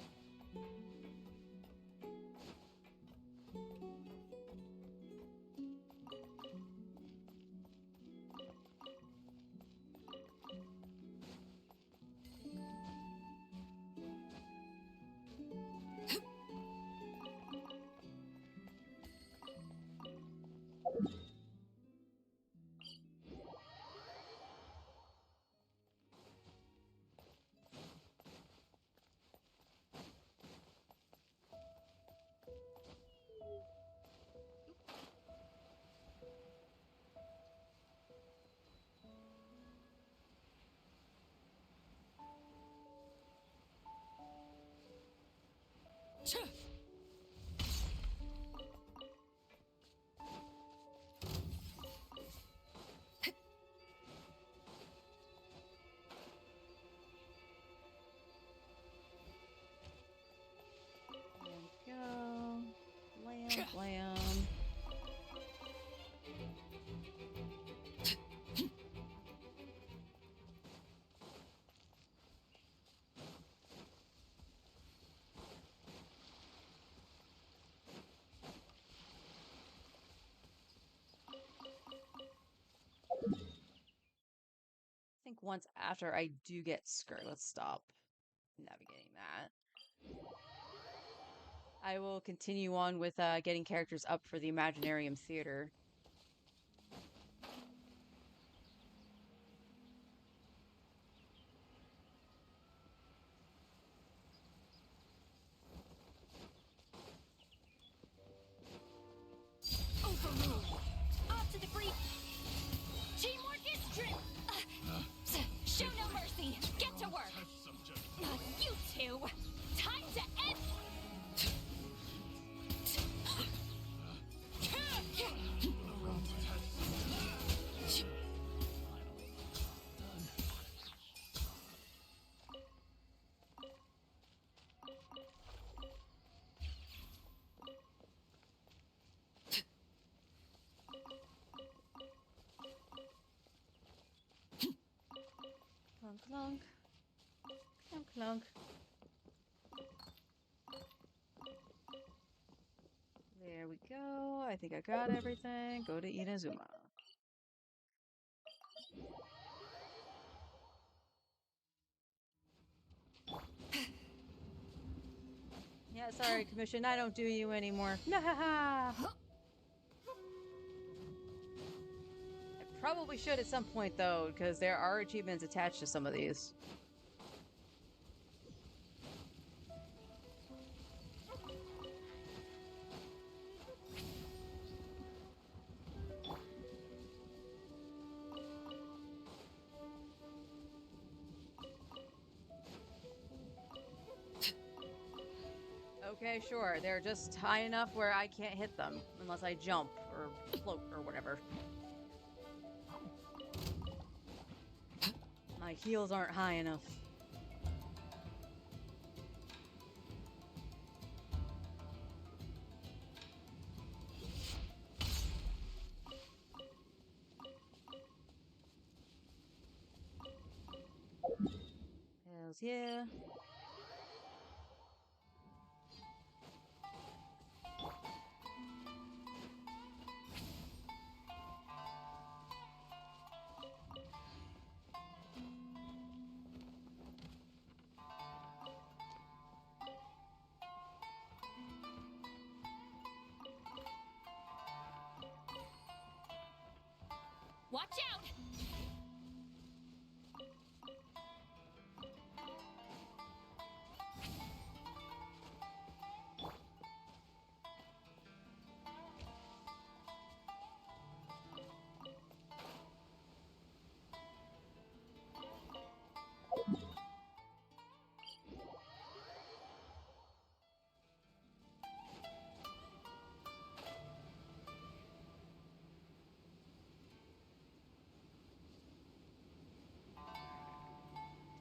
There we go. Lamb, lamb. I think once after I do get skirt, let's stop navigating that. I will continue on with getting characters up for the Imaginarium Theater. Overruled! Off to the breeze! Clunk. Clunk, clunk. There we go. I think I got everything. Go to Inazuma. Yeah, sorry, Commission. I don't do you anymore. I probably should at some point, though, because there are achievements attached to some of these. Okay, sure. They're just high enough where I can't hit them unless I jump or float or whatever. My heels aren't high enough. Hells yeah. Watch out!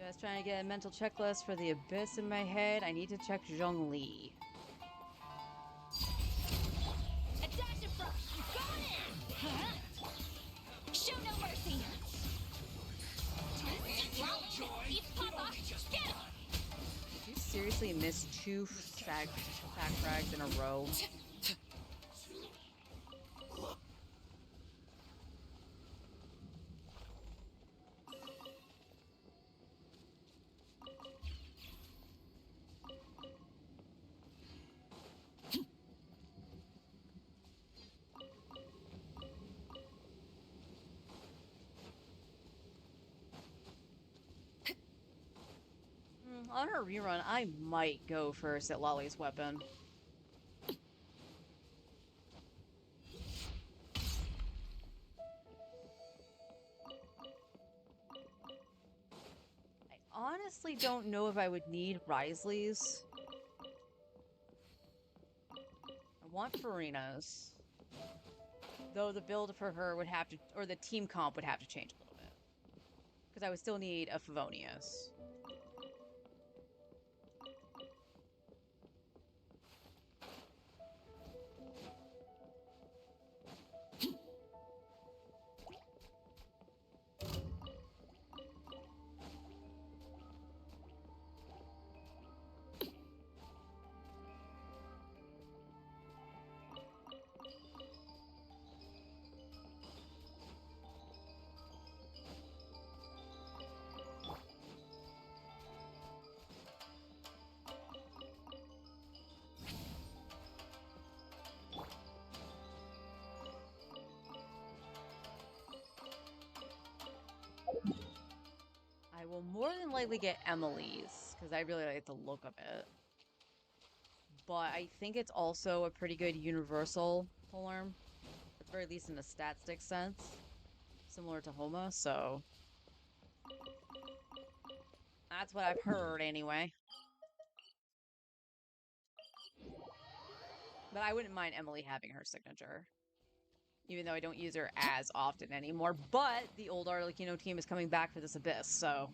Just trying to get a mental checklist for the abyss in my head. I need to check Zhongli. A dash of frost! Going in! Huh? Show no mercy! Eat Papa! Get him! Did you seriously miss two sack frags in a row? On her rerun, I might go first at Lolly's weapon. I honestly don't know if I would need Risley's. I want Farina's. Though the build for her would have to, or the team comp would have to change a little bit. Because I would still need a Favonius. I will more than likely get Emily's, because I really like the look of it. But I think it's also a pretty good universal polearm, at the very least in a stat stick sense, similar to Homa, so... That's what I've heard, anyway. But I wouldn't mind Emily having her signature. Even though I don't use her as often anymore. But the old Arlecchino team is coming back for this Abyss, so...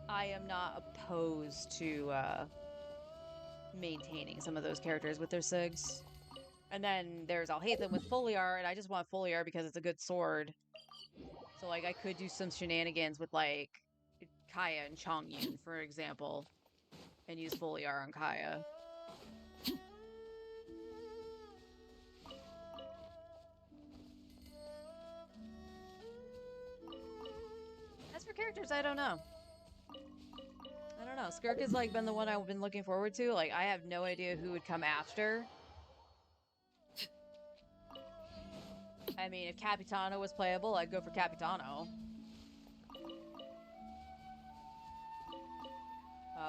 I am not opposed to, maintaining some of those characters with their SIGs. And then there's Alhaitham with Foliar, and I just want Foliar because it's a good sword. So, like, I could do some shenanigans with, like, Kaya and Chongyun, for example, and use Foliar on Kaya. As for characters, I don't know. I don't know. Skirk has, like, been the one I've been looking forward to. Like, I have no idea who would come after. I mean, if Capitano was playable, I'd go for Capitano.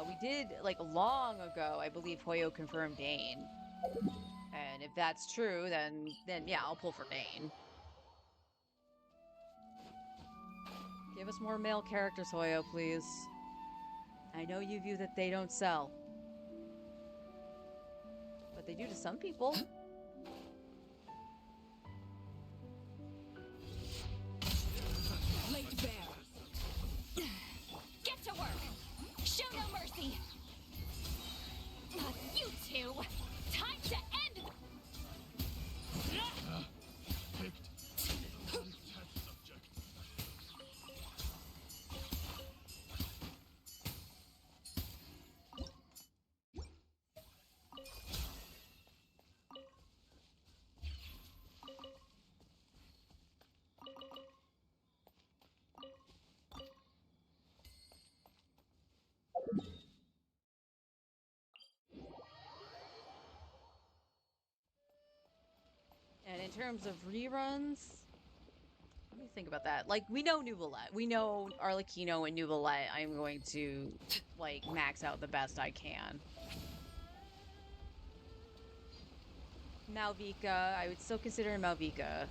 We did, like, long ago, I believe Hoyo confirmed Dane. And if that's true, then yeah, I'll pull for Dane. Give us more male characters, Hoyo, please. I know you view that they don't sell. But they do to some people. Laid bare. Get to work. Show no mercy. You two. Time to end. Picked untouched subject. And in terms of reruns, let me think about that. Like, we know Nouvellette. We know Arlecchino and Nouvellette. I'm going to, like, max out the best I can. Malvika, I would still consider Malvika.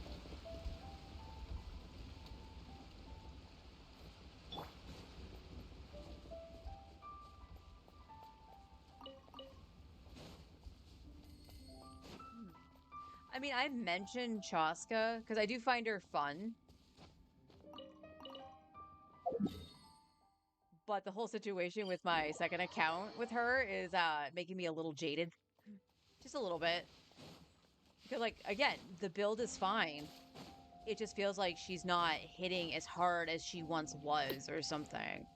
I mean, I mentioned Chaska because I do find her fun. But the whole situation with my second account with her is making me a little jaded. Just a little bit. Because, like, again, the build is fine. It just feels like she's not hitting as hard as she once was or something.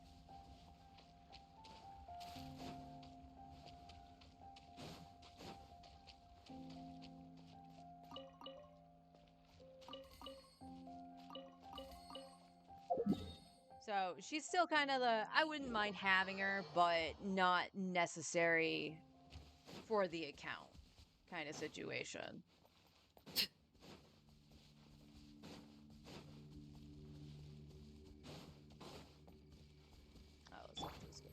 So she's still kind of I wouldn't mind having her, but not necessary for the account kind of situation. Oh, let's look at this guy.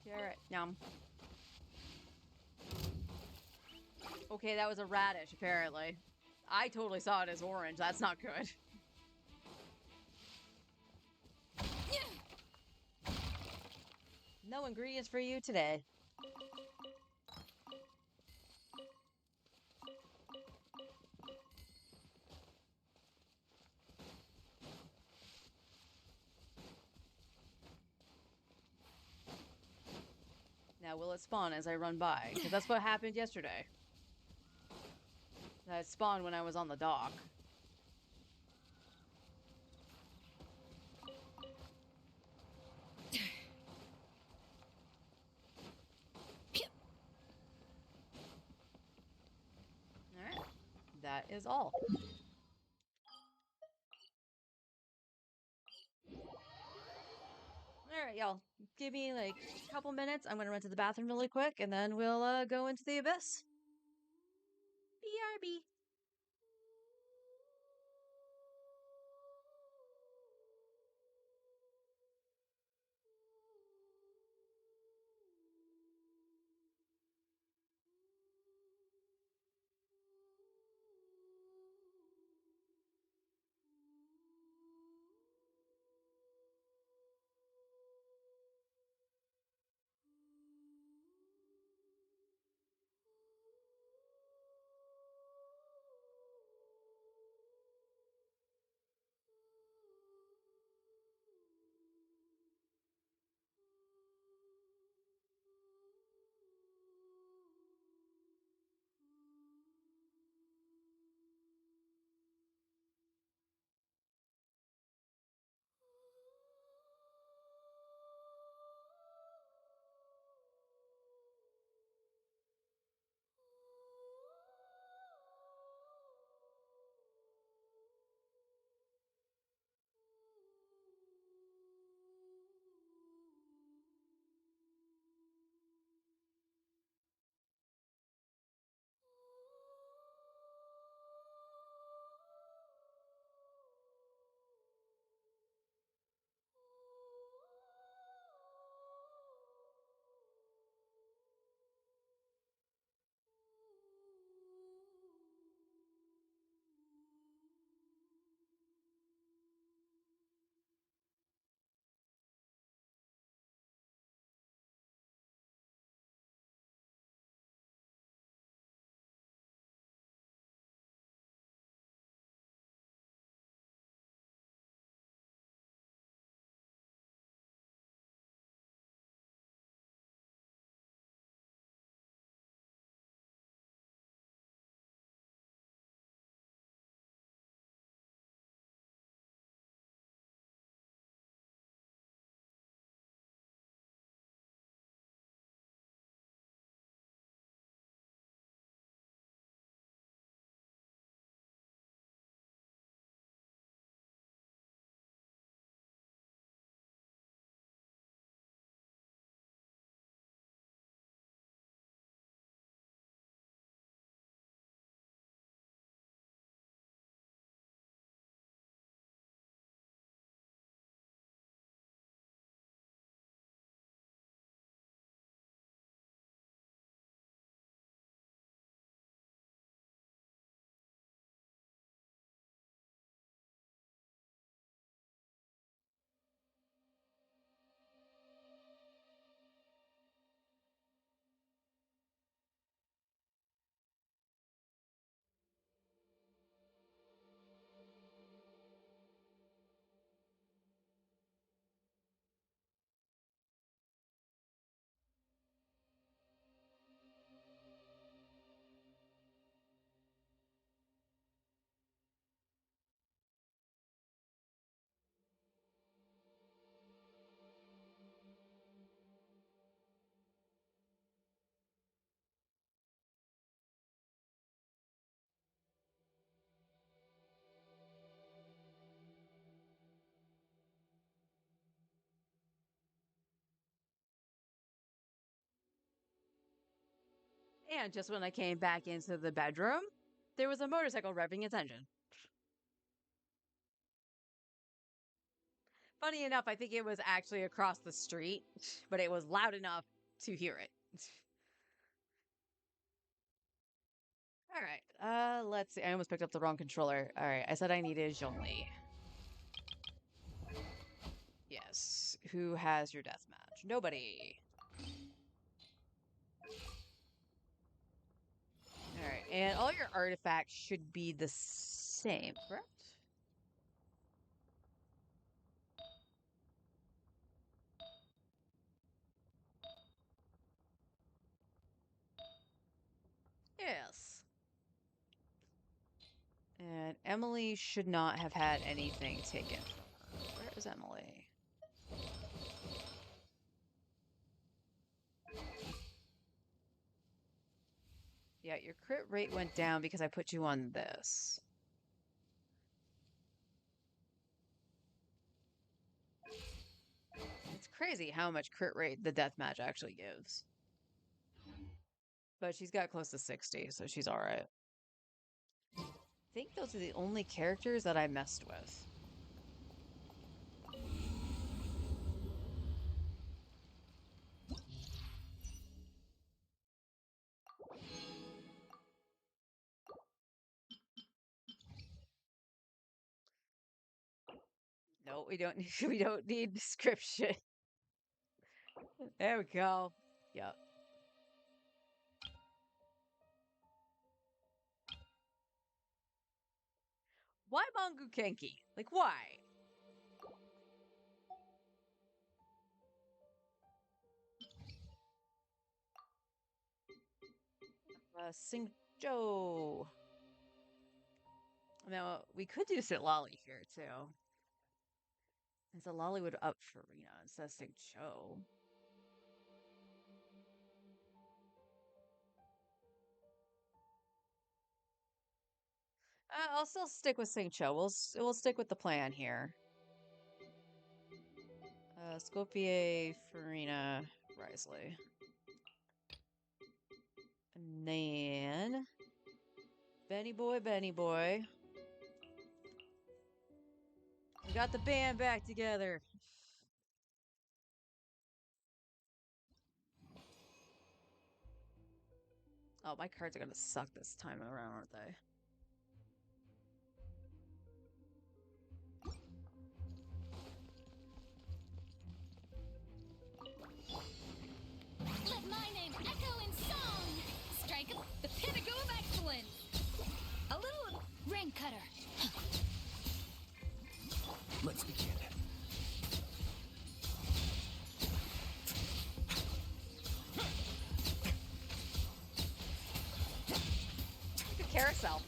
Carrot. Yum. Okay, that was a radish, apparently. I totally saw it as orange. That's not good. No ingredients for you today. Now, will it spawn as I run by? Because that's what happened yesterday. It spawned when I was on the dock. Alright. That is all. Alright, y'all. Give me like a couple minutes. I'm gonna run to the bathroom really quick, and then we'll go into the abyss. BRB. And just when I came back into the bedroom, there was a motorcycle revving its engine. Funny enough, I think it was actually across the street, but it was loud enough to hear it. All right, let's see. I almost picked up the wrong controller. All right, I said I needed Zhongli. Yes. Who has your deathmatch? Nobody. All right, and all your artifacts should be the same, correct? Yes. And Emily should not have had anything taken from her. Where is Emily? Yeah, your crit rate went down because I put you on this. It's crazy how much crit rate the deathmatch actually gives. But she's got close to 60, so she's alright. I think those are the only characters that I messed with. No, we don't need we don't need description. There we go. Yep. Why Mongu Kenki? Like, why? Xingqiu. Now, we could do Sitlali here, too. And Sitlali would up Farina instead of Xingqiu. I'll still stick with Xingqiu. We'll stick with the plan here. Scopier, Farina, Risley. And then Benny Boy. We got the band back together. Oh, my cards are gonna suck this time around, aren't they? Let my name echo in song. Strike up the pinnacle of excellence. A little rain cutter. Let's begin. Like a carousel.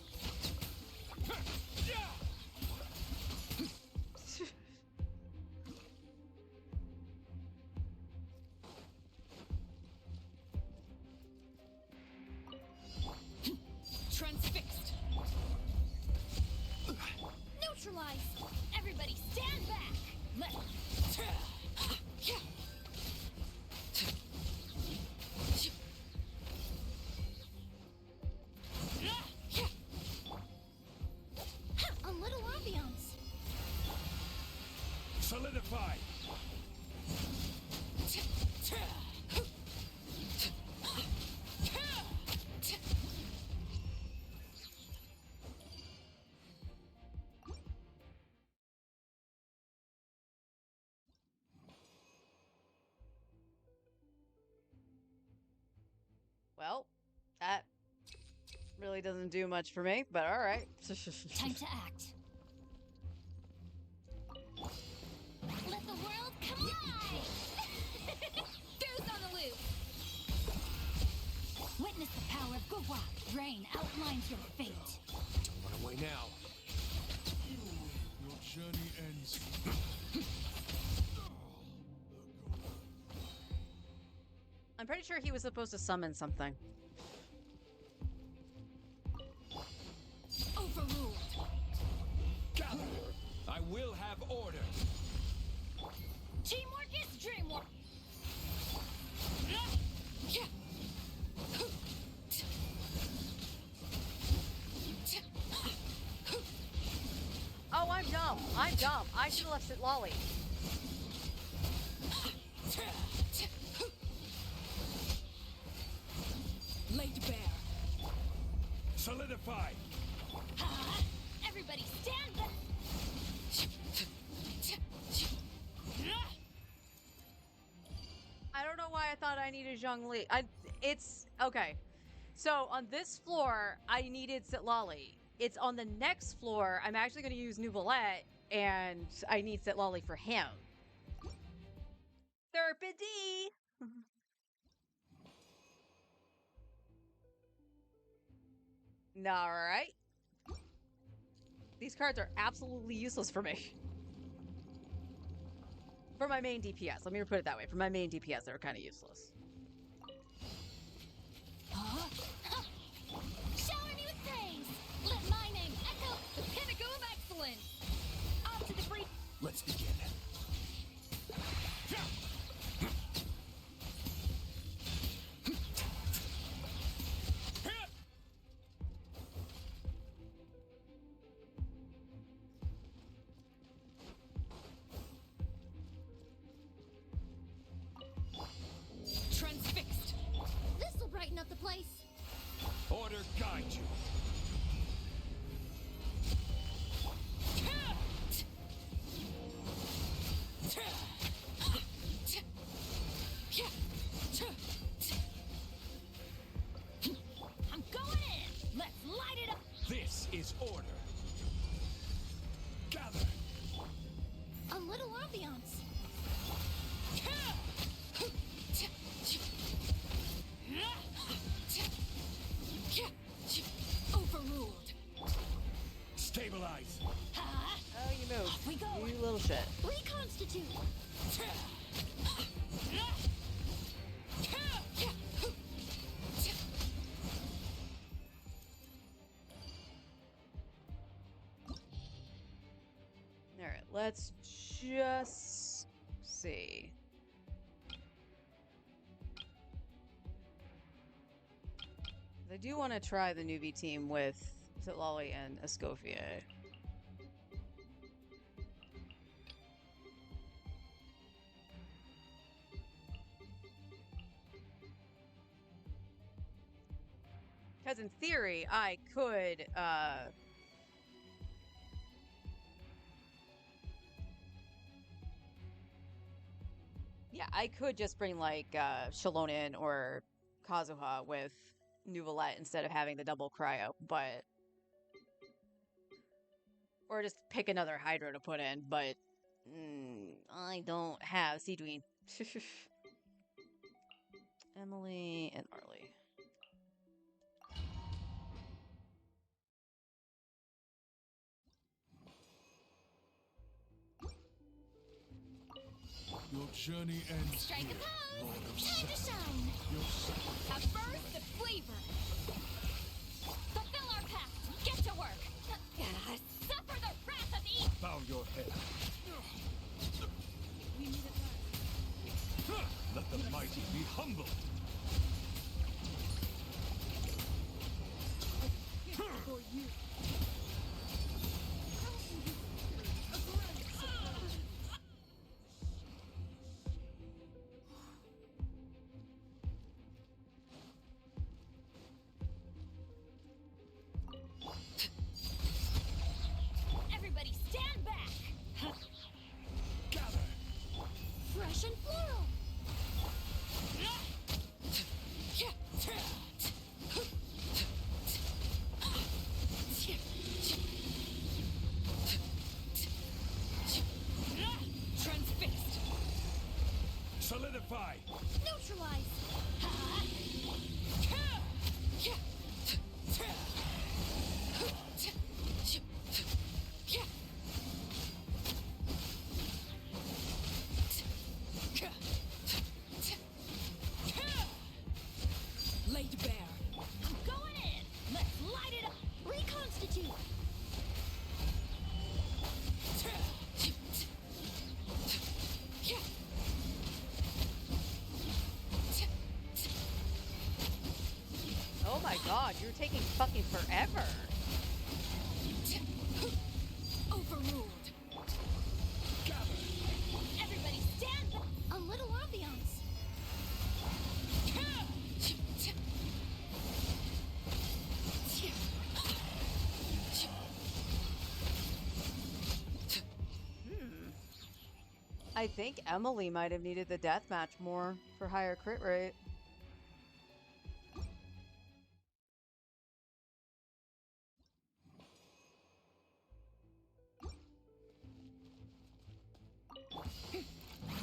Transfixed. Neutralize. Everybody stand back. Let. A little ambiance. Solidify. Well, that really doesn't do much for me, but alright. Time to act. Let the world come alive! Goose on the loose! Witness the power of Gua. Rain outlines your fate. Don't run away now. Your journey ends. I'm pretty sure he was supposed to summon something. Overruled. Gather! I will have order. Teamwork is dreamwork. dumb. I'm dumb. I should have left it Lolly. Laid bare. Solidify. Everybody stand back. I don't know why I thought I needed Zhongli. It's okay. So on this floor, I needed Sitlali. It's on the next floor. I'm actually going to use Nuvolette, and I need Sitlali for him. Therpedy. All right. These cards are absolutely useless for me. For my main DPS. Let me put it that way. For my main DPS, they're kind of useless. Shower me with praise. Let my name echo the pinnacle of excellence. Off to the free. Let's begin. Transfixed. This'll brighten up the place. Order guide you. I'm going in. Let's light it up. This is order. Gather. A little ambiance. Overruled. Stabilize. Oh, you moved. Off we go. You little shit. Reconstitute. All right, let's just see. I do want to try the newbie team with Sitlali and Escoffier. Because in theory, I could, yeah, I could just bring, like, Shalonin or Kazuha with Nuvolette instead of having the double cryo, but... Or just pick another Hydro to put in, but... I don't have Seedween. Emily and Marley. Your journey ends Strike here, a Lord of pose. Time to Seth. shine. Your sacrifice. At first, the flavor. Fulfill our pact. Get to work. Suffer the wrath of Eve. Bow your head. Let the mighty be humbled. Everybody stand back. Gather. Fresh and floral. Transfixed. Solidify. Neutralize. Laid bare. I'm going in. Let's light it up. Reconstitute. Oh my god, you're taking fucking forever. Overruled. I think Emily might have needed the deathmatch more for higher crit rate.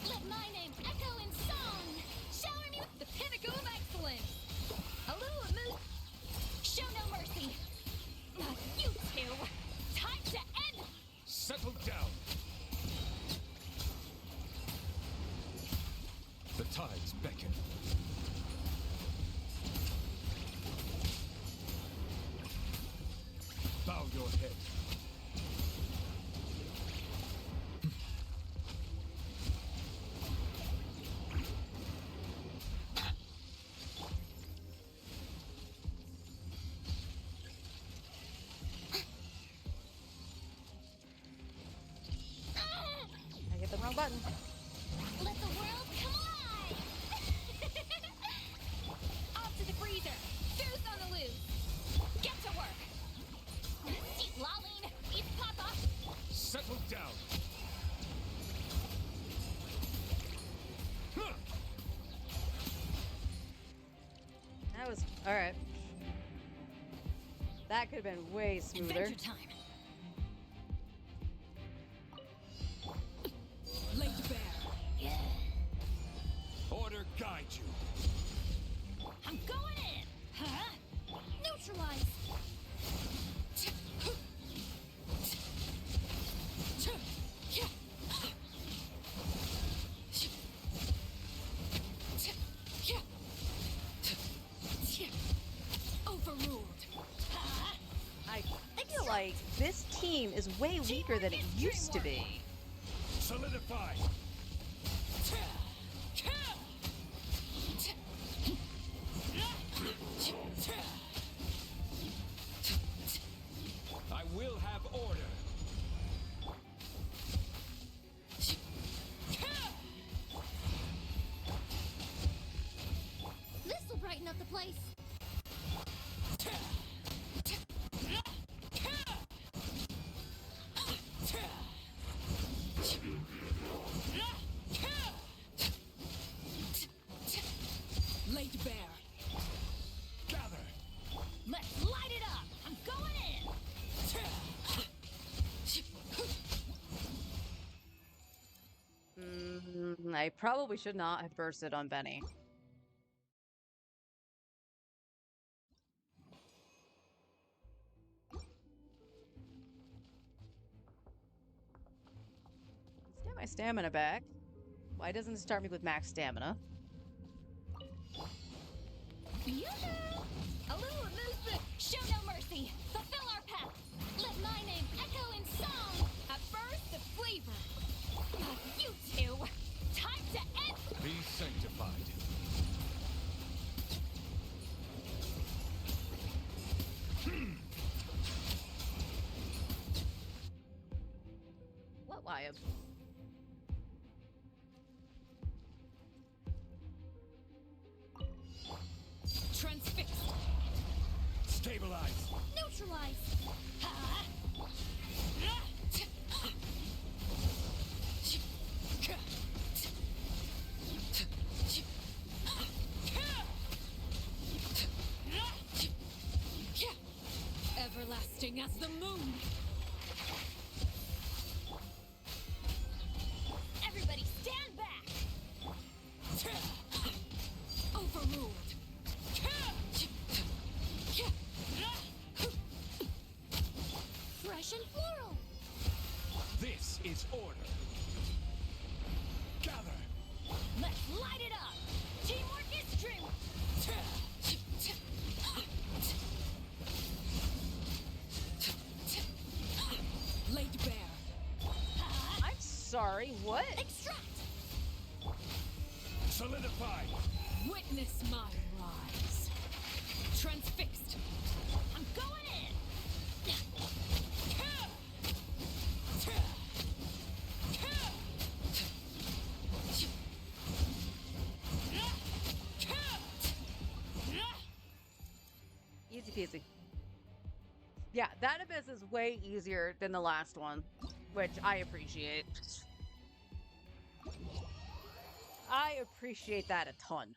Let my name echo in song. Shower me with the pinnacle of excellence. A little amuse. Show no mercy. You two. Time to end. Settle down. The tides beckon. Bow your head. I hit the wrong button. Let the world come alive! Off to the freezer! Juice on the loose! Get to work! See, Laline! It's Papa! Settle down. Huh. That was alright. That could have been way smoother. Adventure time! Laid bare. Order guide you. I'm going in! Huh? Neutralize! Overruled. I feel like this team is way weaker than it used to be. Solidify. I will have order. This'll brighten up the place! Laid bare. Gather. Let's light it up! I'm going in! I probably should not have bursted on Benny. Let's get my stamina back. Why doesn't it start me with max stamina? Yoo-hoo! A little amusement! Show no mercy! Fulfill our path! Let my name echo in song! A burst of flavor! You two! Time to end! Be sanctified. What lion? Transfixed. Stabilize. Neutralize! Ha! Everlasting as the moon. Everybody stand back! Overruled. Fresh and floral! This is order. Gather. Let's light it up! Teamwork is true! Laid bare. I'm sorry, what? Extract! Solidify. Witness my rise. Transfixed. I'm going in! Easy peasy. Yeah, that abyss is way easier than the last one, which I appreciate. I appreciate that a ton.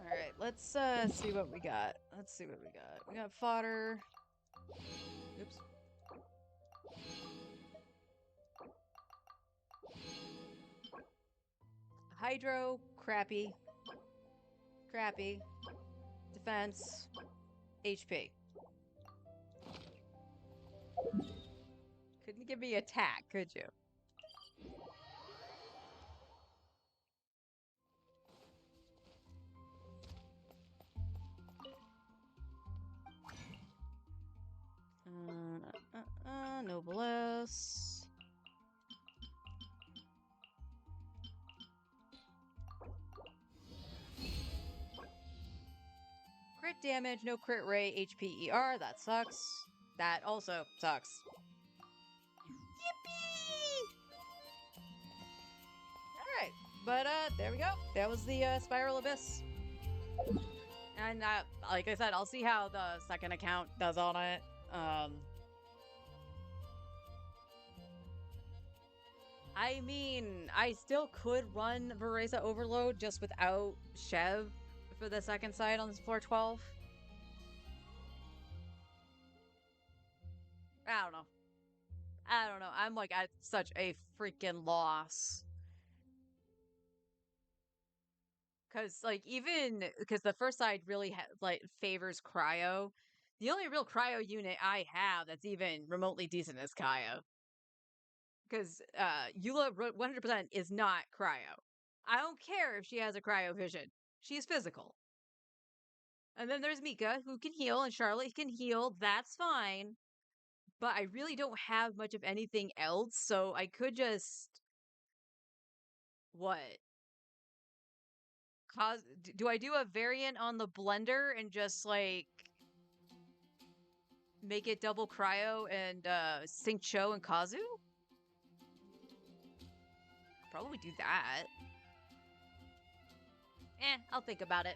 Alright, let's see what we got. Let's see what we got. We got fodder. Oops. Hydro, crappy. Crappy. Defense. HP. Couldn't give me attack, could you? Noblesse. Crit damage, no crit rate, HP ER, that sucks. That also sucks. Yippee! Alright, but there we go. That was the Spiral Abyss. And like I said, I'll see how the second account does on it. I mean, I still could run Vereza Overload just without Chev for the second side on this floor 12. I don't know. I don't know. I'm like at such a freaking loss. Because, like, even because the first side really like favors Cryo. The only real Cryo unit I have that's even remotely decent is Kaya. Because Eula 100% is not Cryo. I don't care if she has a Cryo vision. She's physical. And then there's Mika, who can heal, and Charlotte can heal. That's fine. But I really don't have much of anything else, so I could just... What? Do I do a variant on the blender and just, like... make it double Cryo and sync Cho and Kazu? Probably do that. I'll think about it.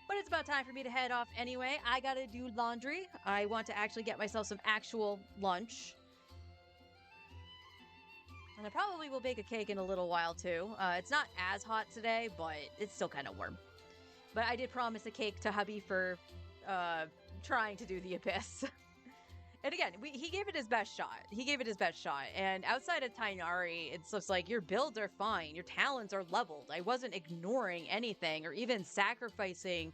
But it's about time for me to head off anyway. I gotta do laundry. I want to actually get myself some actual lunch. And I probably will bake a cake in a little while too. It's not as hot today, but it's still kind of warm. But I did promise a cake to hubby for trying to do the Abyss. And again, he gave it his best shot. And outside of Tainari, it's just like, your builds are fine. Your talents are leveled. I wasn't ignoring anything or even sacrificing,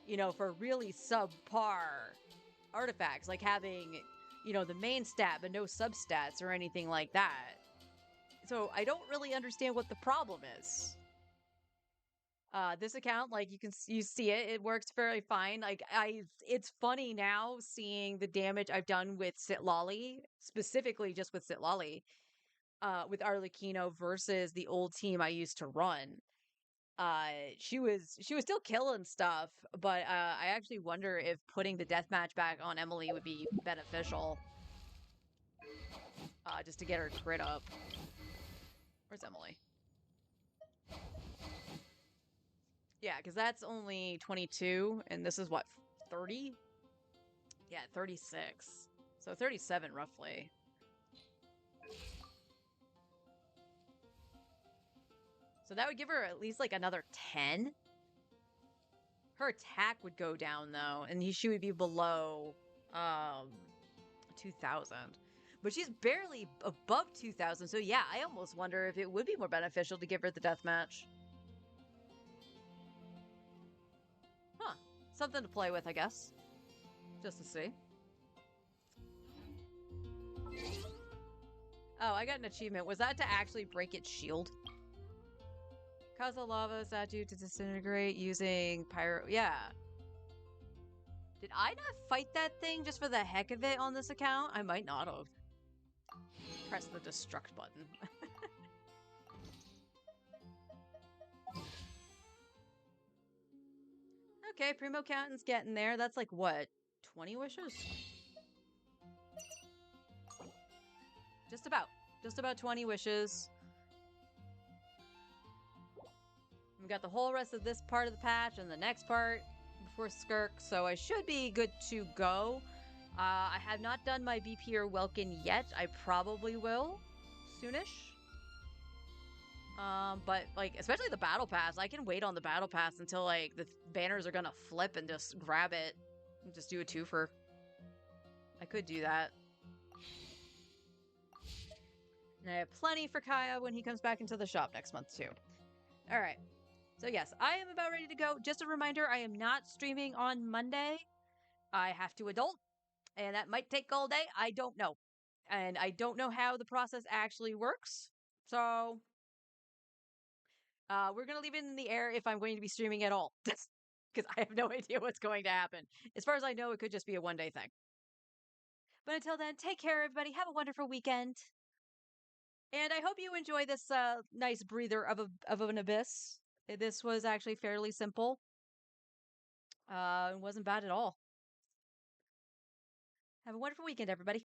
you know, for really subpar artifacts. Like having, you know, the main stat but no substats or anything like that. So I don't really understand what the problem is. This account, like you see it, it works very fine. Like it's funny now seeing the damage I've done with Sitlali, specifically just with Sitlali, with Arlecchino versus the old team I used to run. She was still killing stuff, but I actually wonder if putting the deathmatch back on Emily would be beneficial. Just to get her crit up. Where's Emily? Yeah, because that's only 22, and this is what, 30? Yeah, 36. So 37, roughly. So that would give her at least, like, another 10? Her attack would go down, though, and she would be below, 2,000. But she's barely above 2,000, so yeah, I almost wonder if it would be more beneficial to give her the deathmatch. Huh. Something to play with, I guess. Just to see. Oh, I got an achievement. Was that to actually break its shield? Cause the lava statue to disintegrate using pyro... Yeah. Did I not fight that thing just for the heck of it on this account? I might not have. Press the destruct button. Okay, Primo Counten's getting there. That's like what? 20 wishes? Just about. Just about 20 wishes. We got the whole rest of this part of the patch and the next part before Skirk, so I should be good to go. I have not done my BP or Welkin yet. I probably will soonish. But like, especially the battle pass, I can wait on the battle pass until like the banners are gonna flip and just grab it and just do a twofer. I could do that. And I have plenty for Kaya when he comes back into the shop next month too. All right. So yes, I am about ready to go. Just a reminder, I am not streaming on Monday. I have to adult, and that might take all day. I don't know. And I don't know how the process actually works. So we're going to leave it in the air if I'm going to be streaming at all. Because I have no idea what's going to happen. As far as I know, it could just be a one-day thing. But until then, take care, everybody. Have a wonderful weekend. And I hope you enjoy this nice breather of an abyss. This was actually fairly simple. It wasn't bad at all. Have a wonderful weekend, everybody.